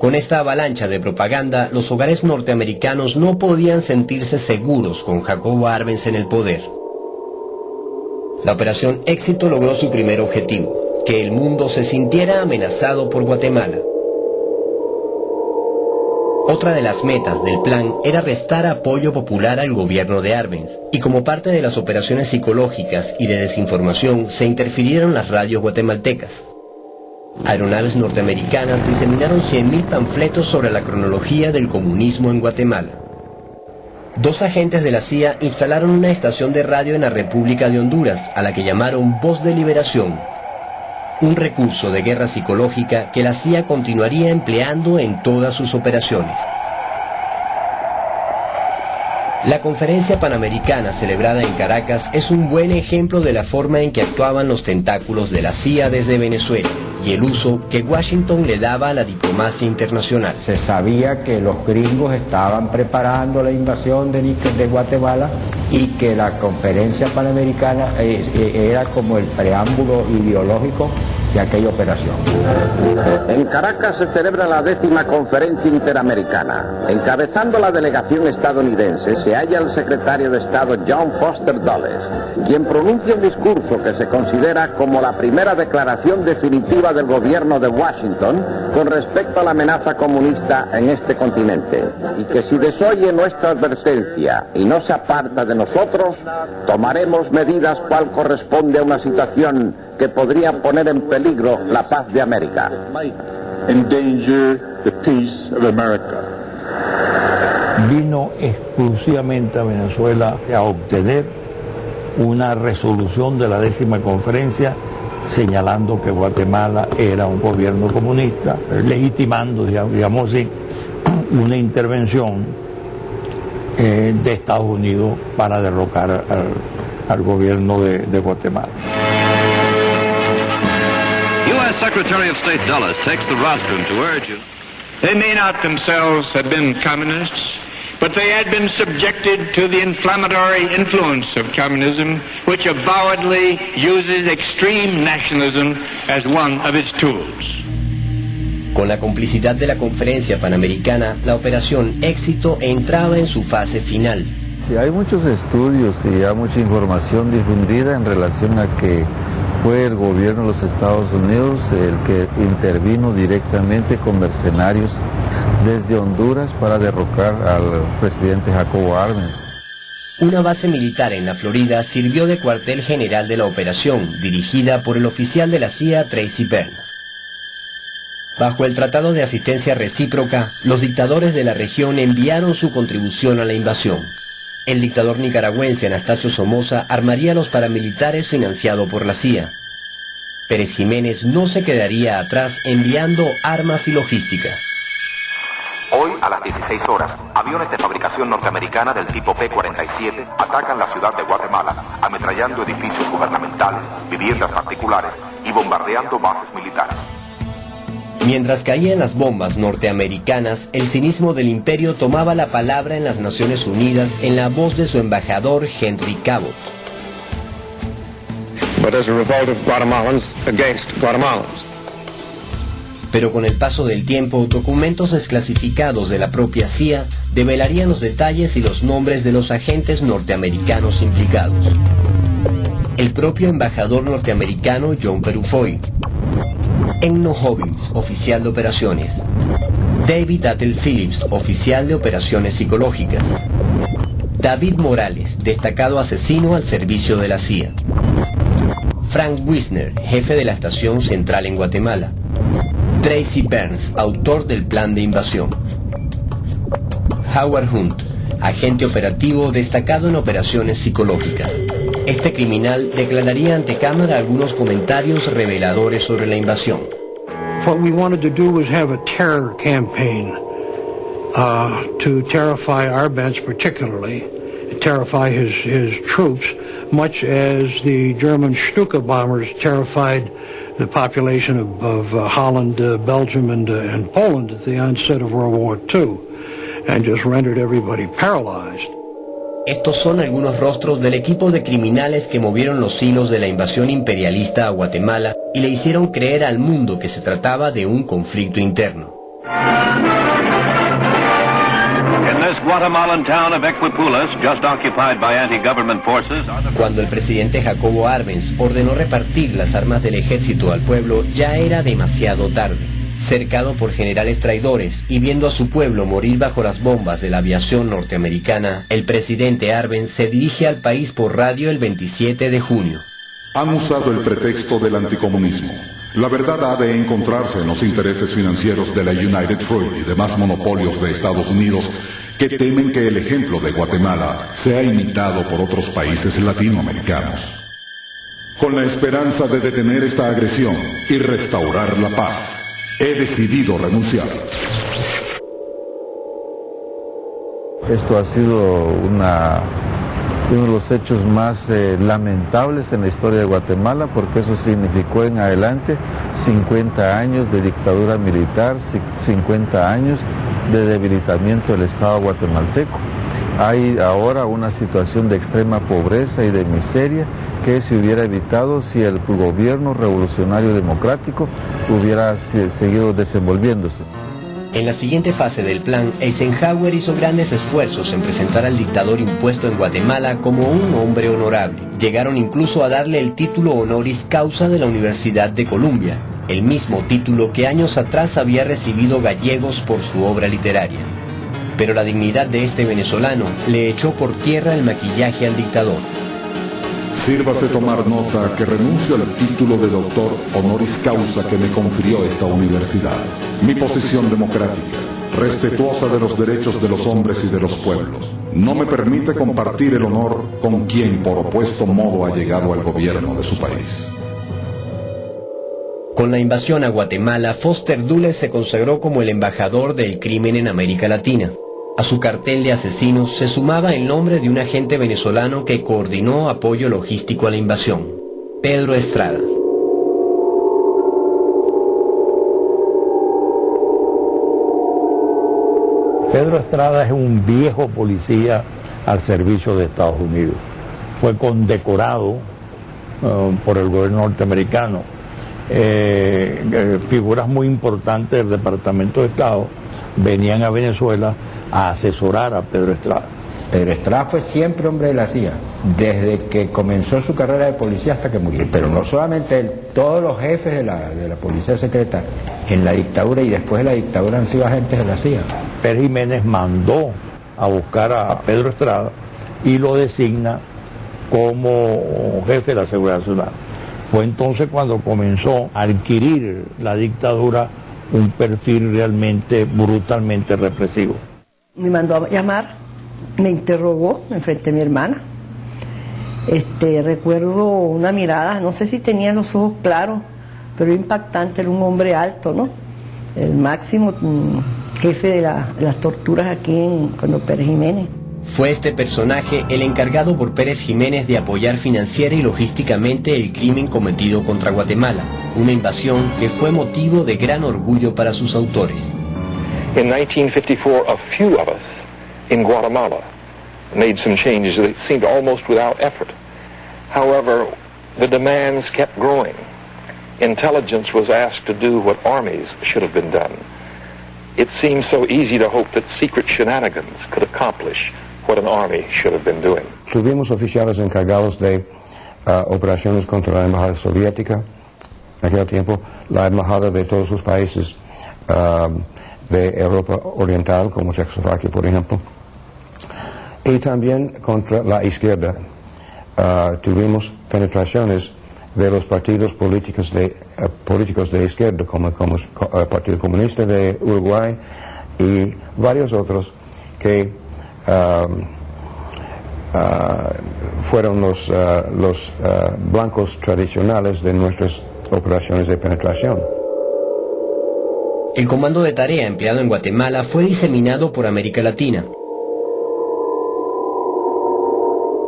Con esta avalancha de propaganda, los hogares norteamericanos no podían sentirse seguros con Jacobo Arbenz en el poder. La Operación Éxito logró su primer objetivo, que el mundo se sintiera amenazado por Guatemala. Otra de las metas del plan era restar apoyo popular al gobierno de Arbenz, y como parte de las operaciones psicológicas y de desinformación se interfirieron las radios guatemaltecas. Aeronaves norteamericanas diseminaron 100.000 panfletos sobre la cronología del comunismo en Guatemala. 2 agentes de la CIA instalaron una estación de radio en la República de Honduras, a la que llamaron Voz de Liberación, un recurso de guerra psicológica que la CIA continuaría empleando en todas sus operaciones. La conferencia panamericana celebrada en Caracas es un buen ejemplo de la forma en que actuaban los tentáculos de la CIA desde Venezuela y el uso que Washington le daba a la diplomacia internacional. Se sabía que los gringos estaban preparando la invasión de Guatemala y que la conferencia panamericana era como el preámbulo ideológico de aquella operación. En Caracas se celebra la 10ª Conferencia Interamericana. Encabezando la delegación estadounidense se halla el secretario de Estado John Foster Dulles, quien pronuncia un discurso que se considera como la primera declaración definitiva del gobierno de Washington con respecto a la amenaza comunista en este continente, y que si desoye nuestra advertencia y no se aparta de nosotros, tomaremos medidas cual corresponde a una situación que podría poner en peligro la paz de América. Endanger the peace of America. Vino exclusivamente a Venezuela a obtener una resolución de la 10ª conferencia señalando que Guatemala era un gobierno comunista, legitimando, digamos así, una intervención de Estados Unidos para derrocar al gobierno de Guatemala. U.S. Secretary of State Dulles takes the rostrum to urge you. They may not themselves have been communists, but they had been subjected to the inflammatory influence of communism, which avowedly uses extreme nationalism as one of its tools. Con la complicidad de la Conferencia Panamericana, la Operación Éxito entraba en su fase final. Sí, hay muchos estudios y hay mucha información difundida en relación a que fue el gobierno de los Estados Unidos el que intervino directamente con mercenarios desde Honduras para derrocar al presidente Jacobo Arbenz. Una base militar en la Florida sirvió de cuartel general de la operación, dirigida por el oficial de la CIA Tracy Burns. Bajo el Tratado de Asistencia Recíproca, los dictadores de la región enviaron su contribución a la invasión. El dictador nicaragüense Anastasio Somoza armaría a los paramilitares financiado por la CIA. Pérez Jiménez no se quedaría atrás enviando armas y logística. Hoy, a las 16 horas, aviones de fabricación norteamericana del tipo P-47 atacan la ciudad de Guatemala, ametrallando edificios gubernamentales, viviendas particulares y bombardeando bases militares. Mientras caían las bombas norteamericanas, el cinismo del imperio tomaba la palabra en las Naciones Unidas en la voz de su embajador Henry Cabot. But as a revolt of Guatemalans against Guatemalans. Pero con el paso del tiempo, documentos desclasificados de la propia CIA develarían los detalles y los nombres de los agentes norteamericanos implicados. El propio embajador norteamericano John Perufoy, Enno Hobbins, oficial de operaciones, David Attel Phillips, oficial de operaciones psicológicas, David Morales, destacado asesino al servicio de la CIA, Frank Wisner, jefe de la estación central en Guatemala, Tracy Burns, autor del plan de invasión, Howard Hunt, agente operativo destacado en operaciones psicológicas. Este criminal declararía ante cámara algunos comentarios reveladores sobre la invasión. What we wanted to do was have a terror campaign to terrify Arbenz particularly, terrify his troops, much as the German Stuka bombers terrified the population of Holland, Belgium, and Poland at the onset of World War II, and just rendered everybody paralyzed. Estos son algunos rostros del equipo de criminales que movieron los hilos de la invasión imperialista a Guatemala y le hicieron creer al mundo que se trataba de un conflicto interno. Cuando el presidente Jacobo Arbenz ordenó repartir las armas del ejército al pueblo, ya era demasiado tarde. Cercado por generales traidores y viendo a su pueblo morir bajo las bombas de la aviación norteamericana, el presidente Arbenz se dirige al país por radio el 27 de junio. Han usado el pretexto del anticomunismo. La verdad ha de encontrarse en los intereses financieros de la United Fruit y demás monopolios de Estados Unidos que temen que el ejemplo de Guatemala sea imitado por otros países latinoamericanos. Con la esperanza de detener esta agresión y restaurar la paz, he decidido renunciar. Esto ha sido uno de los hechos más lamentables en la historia de Guatemala, porque eso significó en adelante 50 años de dictadura militar, 50 años de debilitamiento del Estado guatemalteco. Hay ahora una situación de extrema pobreza y de miseria que se hubiera evitado si el gobierno revolucionario democrático hubiera seguido desenvolviéndose. En la siguiente fase del plan, Eisenhower hizo grandes esfuerzos en presentar al dictador impuesto en Guatemala como un hombre honorable. Llegaron incluso a darle el título honoris causa de la Universidad de Columbia, el mismo título que años atrás había recibido Gallegos por su obra literaria. Pero la dignidad de este venezolano le echó por tierra el maquillaje al dictador. Sírvase tomar nota que renuncio al título de doctor honoris causa que me confirió esta universidad. Mi posición democrática, respetuosa de los derechos de los hombres y de los pueblos, no me permite compartir el honor con quien por opuesto modo ha llegado al gobierno de su país. Con la invasión a Guatemala, Foster Dulles se consagró como el embajador del crimen en América Latina. A su cartel de asesinos se sumaba el nombre de un agente venezolano que coordinó apoyo logístico a la invasión, Pedro Estrada. Pedro Estrada es un viejo policía al servicio de Estados Unidos. Fue condecorado por el gobierno norteamericano. Figuras muy importantes del Departamento de Estado venían a Venezuela a asesorar a Pedro Estrada. Pedro Estrada fue siempre hombre de la CIA, desde que comenzó su carrera de policía hasta que murió. Pero no solamente él, todos los jefes de la policía secreta en la dictadura y después de la dictadura han sido agentes de la CIA. Pérez Jiménez mandó a buscar a Pedro Estrada y lo designa como jefe de la Seguridad Nacional. Fue entonces cuando comenzó a adquirir la dictadura un perfil realmente brutalmente represivo. Me mandó a llamar, me interrogó enfrente de mi hermana. Recuerdo una mirada, no sé si tenía los ojos claros, pero impactante, era un hombre alto, ¿no? El máximo jefe de las torturas aquí con los Pérez Jiménez. Fue este personaje el encargado por Pérez Jiménez de apoyar financiera y logísticamente el crimen cometido contra Guatemala, una invasión que fue motivo de gran orgullo para sus autores. In 1954, a few of us in Guatemala made some changes that seemed almost without effort. However, the demands kept growing. Intelligence was asked to do what armies should have been done. It seemed so easy to hope that secret shenanigans could accomplish what an army should have been doing. Tuvimos oficiales encargados de operaciones contra la embajada soviética en aquel tiempo, la embajada de todos los países de Europa Oriental, como Checoslovaquia, por ejemplo, y también contra la izquierda. Tuvimos penetraciones de los partidos políticos de izquierda, como el Partido Comunista de Uruguay y varios otros que fueron los blancos tradicionales de nuestras operaciones de penetración. El comando de tarea empleado en Guatemala fue diseminado por América Latina.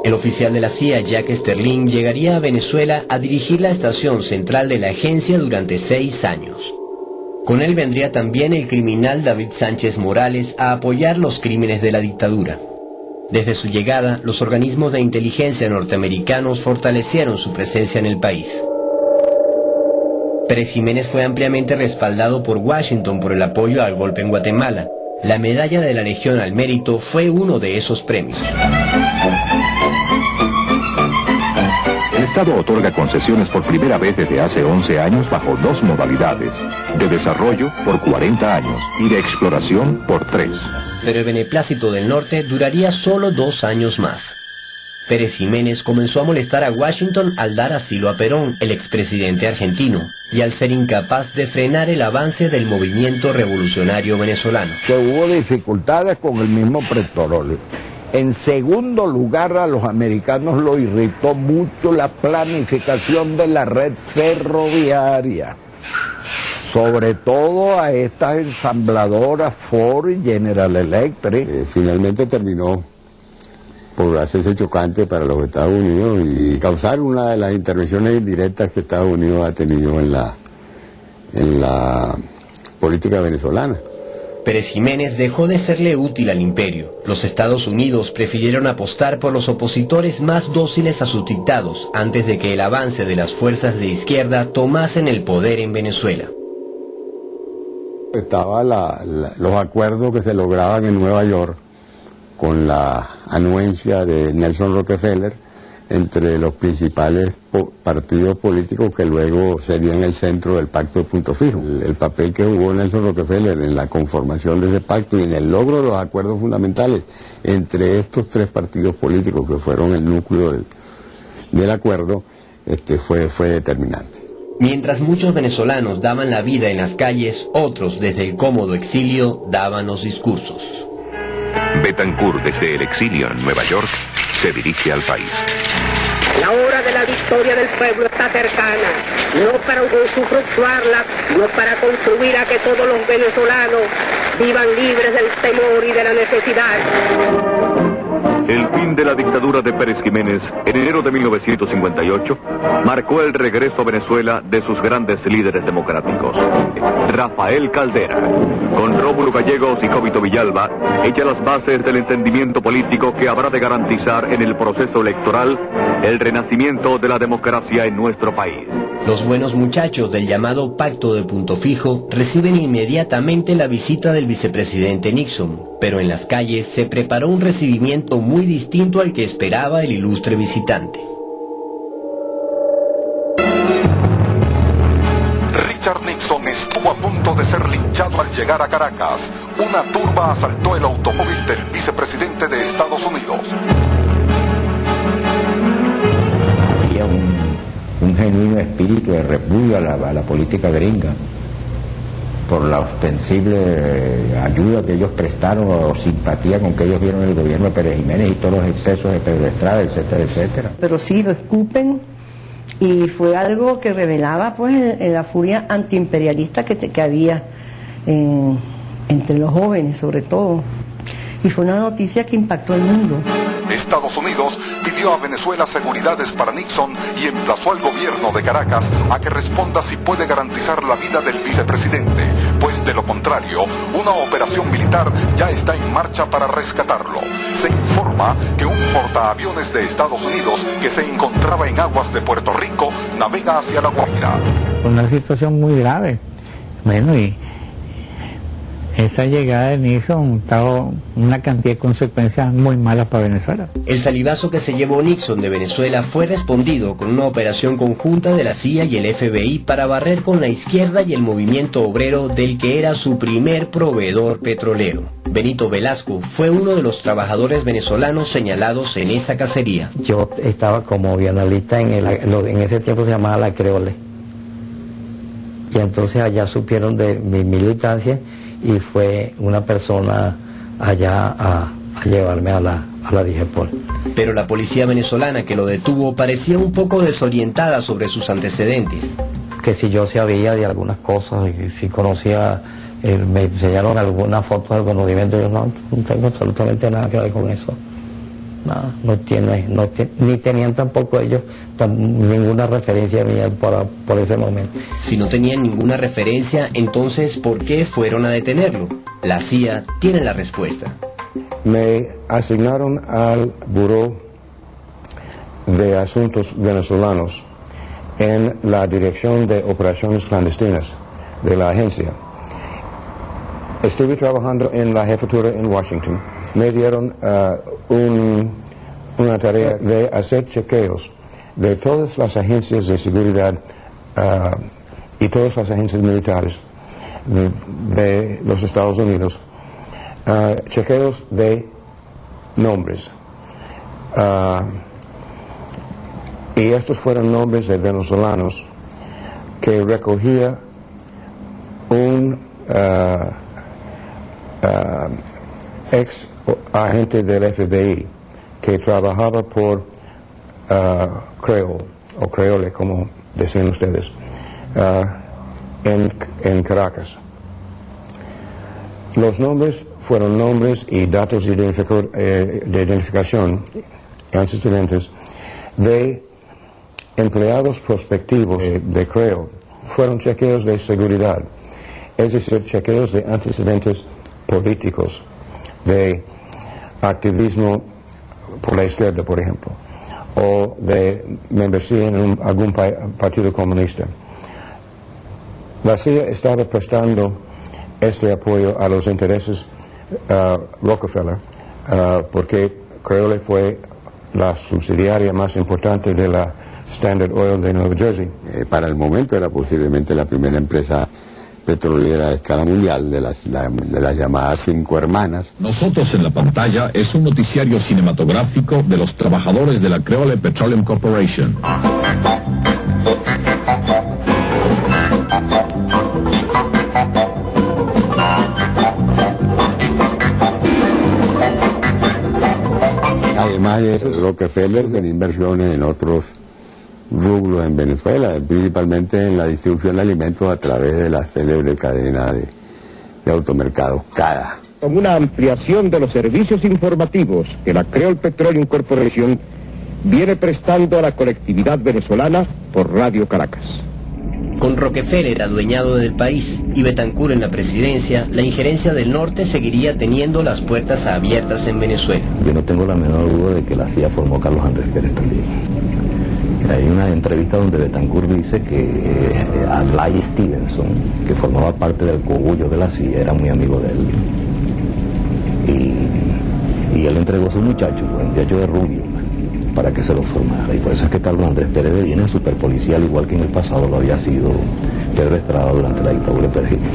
El oficial de la CIA, Jack Sterling, llegaría a Venezuela a dirigir la estación central de la agencia durante 6 años. Con él vendría también el criminal David Sánchez Morales a apoyar los crímenes de la dictadura. Desde su llegada, los organismos de inteligencia norteamericanos fortalecieron su presencia en el país. Pérez Jiménez fue ampliamente respaldado por Washington por el apoyo al golpe en Guatemala. La medalla de la Legión al Mérito fue uno de esos premios. El Estado otorga concesiones por primera vez desde hace 11 años bajo 2 modalidades: de desarrollo por 40 años y de exploración por 3. Pero el beneplácito del norte duraría solo 2 años más. Pérez Jiménez comenzó a molestar a Washington al dar asilo a Perón, el expresidente argentino, y al ser incapaz de frenar el avance del movimiento revolucionario venezolano. Que hubo dificultades con el mismo petróleo. En segundo lugar, a los americanos lo irritó mucho la planificación de la red ferroviaria, sobre todo a estas ensambladoras Ford y General Electric. Finalmente terminó por hacerse chocante para los Estados Unidos y causar una de las intervenciones indirectas que Estados Unidos ha tenido en la política venezolana. Pérez Jiménez dejó de serle útil al imperio. Los Estados Unidos prefirieron apostar por los opositores más dóciles a sus dictados antes de que el avance de las fuerzas de izquierda tomasen el poder en Venezuela. Estaban los acuerdos que se lograban en Nueva York con la anuencia de Nelson Rockefeller entre los principales partidos políticos que luego serían el centro del pacto de Punto Fijo. El papel que jugó Nelson Rockefeller en la conformación de ese pacto y en el logro de los acuerdos fundamentales entre estos 3 partidos políticos que fueron el núcleo del acuerdo fue determinante. Mientras muchos venezolanos daban la vida en las calles, otros desde el cómodo exilio daban los discursos. Betancourt, desde el exilio en Nueva York, se dirige al país. La hora de la victoria del pueblo está cercana, no para usufructuarla, no para construir a que todos los venezolanos vivan libres del temor y de la necesidad. El fin de la dictadura de Pérez Jiménez, en enero de 1958, marcó el regreso a Venezuela de sus grandes líderes democráticos. Rafael Caldera, con Rómulo Gallegos y Cóbito Villalba, echa las bases del entendimiento político que habrá de garantizar en el proceso electoral el renacimiento de la democracia en nuestro país. Los buenos muchachos del llamado Pacto de Punto Fijo reciben inmediatamente la visita del vicepresidente Nixon, pero en las calles se preparó un recibimiento muy distinto al que esperaba el ilustre visitante. Richard Nixon estuvo a punto de ser linchado al llegar a Caracas. Una turba asaltó el automóvil del vicepresidente de Estados Unidos. Había un genuino espíritu de repudio a la política gringa por la ostensible ayuda que ellos prestaron o simpatía con que ellos vieron el gobierno de Pérez Jiménez y todos los excesos de Pedro Estrada, etcétera, etcétera. Pero sí, lo escupen, y fue algo que revelaba pues la furia antiimperialista que había entre los jóvenes sobre todo, y fue una noticia que impactó al mundo. Estados Unidos pidió a Venezuela seguridades para Nixon y emplazó al gobierno de Caracas a que responda si puede garantizar la vida del vicepresidente, pues de lo contrario, una operación militar ya está en marcha para rescatarlo. Se informa que un portaaviones de Estados Unidos que se encontraba en aguas de Puerto Rico navega hacia La Guaira. Una situación muy grave. Bueno, y esa llegada de Nixon trajo una cantidad de consecuencias muy malas para Venezuela. El salivazo que se llevó Nixon de Venezuela fue respondido con una operación conjunta de la CIA y el FBI para barrer con la izquierda y el movimiento obrero del que era su primer proveedor petrolero. Benito Velasco fue uno de los trabajadores venezolanos señalados en esa cacería. Yo estaba como bienalista en ese tiempo se llamaba La Creole. Y entonces allá supieron de mi militancia y fue una persona allá a llevarme a la DIGEPOL. Pero la policía venezolana que lo detuvo parecía un poco desorientada sobre sus antecedentes. Que si yo sabía de algunas cosas, y si conocía, me enseñaron algunas fotos del conocimiento, yo no tengo absolutamente nada que ver con eso. Nada, ni tenían tampoco ellos ninguna referencia mía por ese momento. Si no tenían ninguna referencia, entonces ¿por qué fueron a detenerlo? La CIA tiene la respuesta. Me asignaron al Buró de Asuntos Venezolanos en la Dirección de Operaciones Clandestinas de la agencia. Estuve trabajando en la jefatura en Washington. Me dieron una tarea de hacer chequeos de todas las agencias de seguridad y todas las agencias militares de los Estados Unidos, chequeos de nombres. Y estos fueron nombres de venezolanos que recogía un ex agente del FBI que trabajaba por Creole, o Creole como decían ustedes, en Caracas. Los nombres fueron nombres y datos de identificación, antecedentes, de empleados prospectivos de Creole. Fueron chequeos de seguridad, es decir, chequeos de antecedentes políticos, de activismo por la izquierda, por ejemplo, o de membresía en algún partido comunista. La CIA estaba prestando este apoyo a los intereses Rockefeller, porque Creole fue la subsidiaria más importante de la Standard Oil de Nueva Jersey. Para el momento era posiblemente la primera empresa petrolera a escala mundial de las llamadas 5 hermanas. Nosotros en la pantalla es un noticiario cinematográfico de los trabajadores de la Creole Petroleum Corporation. Además de eso, Rockefeller tiene inversiones en otros rublos en Venezuela, principalmente en la distribución de alimentos a través de la célebre cadena de automercados CADA. Con una ampliación de los servicios informativos que la Creole Petroleum Corporation viene prestando a la colectividad venezolana por Radio Caracas. Con Rockefeller adueñado del país y Betancur en la presidencia, la injerencia del norte seguiría teniendo las puertas abiertas en Venezuela. Yo no tengo la menor duda de que la CIA formó a Carlos Andrés Pérez también. Hay una entrevista donde Betancourt dice que Adlai Stevenson, que formaba parte del cogullo de la CIA, era muy amigo de él. Y él entregó a su muchacho, el muchacho de Rubio, para que se lo formara. Y por eso es que Carlos Andrés Pérez de Viena es superpolicial, igual que en el pasado lo había sido Pedro Estrada durante la dictadura de Pérez Jiménez.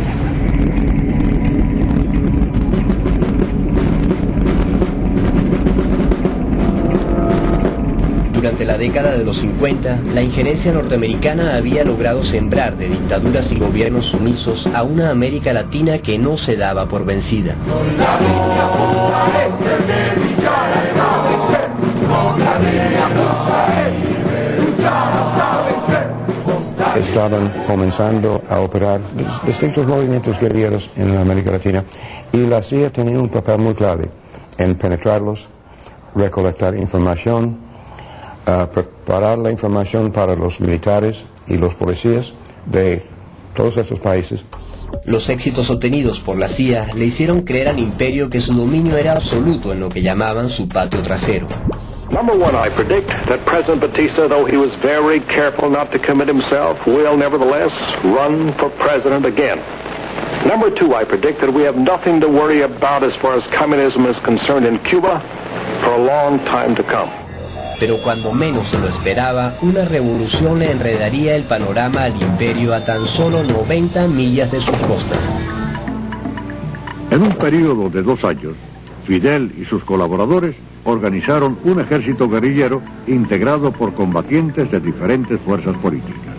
Durante la década de los 50, la injerencia norteamericana había logrado sembrar de dictaduras y gobiernos sumisos a una América Latina que no se daba por vencida. Estaban comenzando a operar distintos movimientos guerrilleros en América Latina y la CIA tenía un papel muy clave en penetrarlos, recolectar información, preparar la información para los militares y los policías de todos estos países. Los éxitos obtenidos por la CIA le hicieron creer al imperio que su dominio era absoluto en lo que llamaban su patio trasero. Number one, I predict that President Batista, though he was very careful not to commit himself, will nevertheless run for president again. Number two, I predict that we have nothing to worry about as far as communism is concerned in Cuba for a long time to come. Pero cuando menos se lo esperaba, una revolución le enredaría el panorama al imperio a tan solo 90 millas de sus costas. En un periodo de 2 años, Fidel y sus colaboradores organizaron un ejército guerrillero integrado por combatientes de diferentes fuerzas políticas.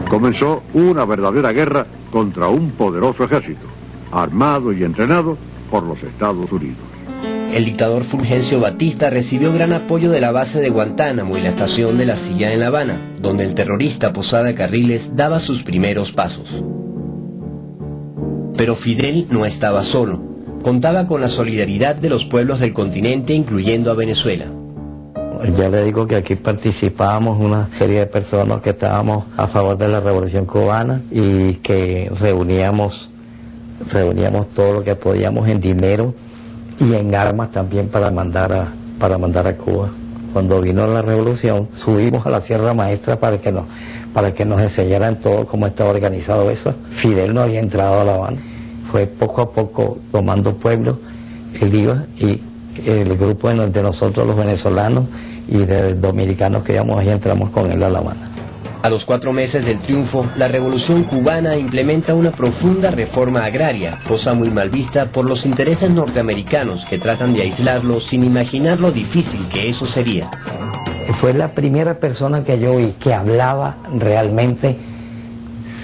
Comenzó una verdadera guerra contra un poderoso ejército, armado y entrenado por los Estados Unidos. El dictador Fulgencio Batista recibió gran apoyo de la base de Guantánamo y la estación de la CIA en La Habana, donde el terrorista Posada Carriles daba sus primeros pasos. Pero Fidel no estaba solo. Contaba con la solidaridad de los pueblos del continente, incluyendo a Venezuela. Ya le digo que aquí participábamos una serie de personas que estábamos a favor de la Revolución Cubana y que reuníamos todo lo que podíamos en dinero y en armas también para mandar a Cuba. Cuando vino la revolución, subimos a la Sierra Maestra para que nos enseñaran todo cómo estaba organizado eso. Fidel no había entrado a La Habana. Fue poco a poco tomando pueblo, él iba y el grupo de nosotros los venezolanos y de dominicanos que íbamos ahí entramos con él a La Habana. A los 4 meses del triunfo, la Revolución Cubana implementa una profunda reforma agraria, cosa muy mal vista por los intereses norteamericanos que tratan de aislarlo sin imaginar lo difícil que eso sería. Fue la primera persona que yo oí que hablaba realmente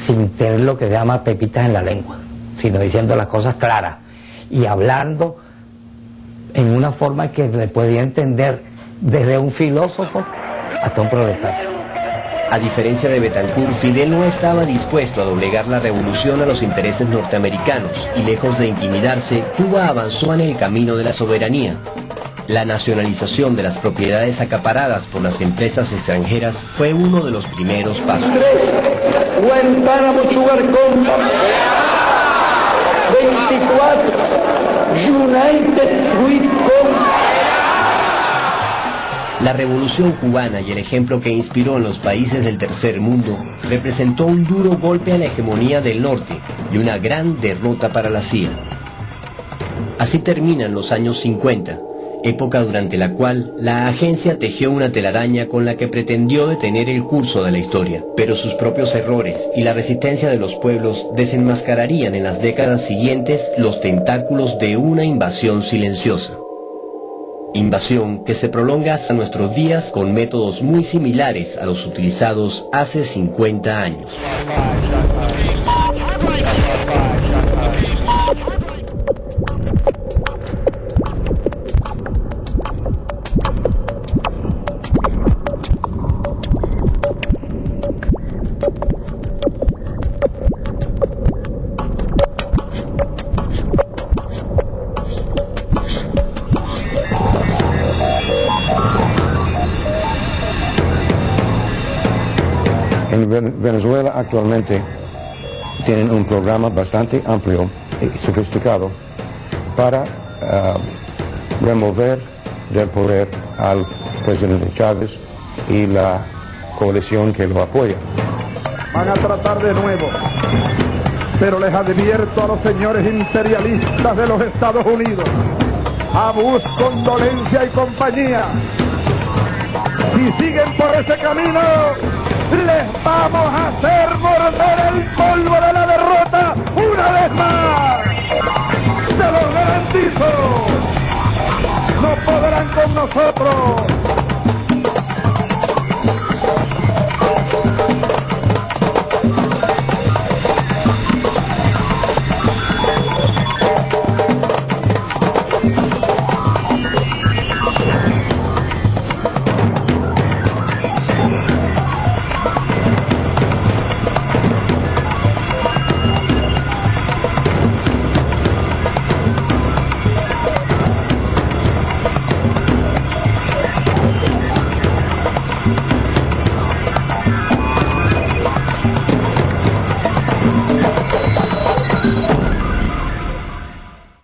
sin tener lo que se llama pepitas en la lengua, sino diciendo las cosas claras y hablando en una forma que le podía entender desde un filósofo hasta un proletario. A diferencia de Betancourt, Fidel no estaba dispuesto a doblegar la revolución a los intereses norteamericanos y lejos de intimidarse, Cuba avanzó en el camino de la soberanía. La nacionalización de las propiedades acaparadas por las empresas extranjeras fue uno de los primeros pasos. Guantánamo Sugar Company, 24, United Fruit Company. La revolución cubana y el ejemplo que inspiró en los países del tercer mundo representó un duro golpe a la hegemonía del norte y una gran derrota para la CIA. Así terminan los años 50, época durante la cual la agencia tejió una telaraña con la que pretendió detener el curso de la historia, pero sus propios errores y la resistencia de los pueblos desenmascararían en las décadas siguientes los tentáculos de una invasión silenciosa. Invasión que se prolonga hasta nuestros días con métodos muy similares a los utilizados hace 50 años. En Venezuela actualmente tienen un programa bastante amplio y sofisticado para remover del poder al presidente Chávez y la coalición que lo apoya. Van a tratar de nuevo, pero les advierto a los señores imperialistas de los Estados Unidos, a Bush, Condolencia y compañía, si siguen por ese camino, les vamos a hacer morder el polvo de la derrota una vez más. ¡Se los garantizo! No podrán con nosotros.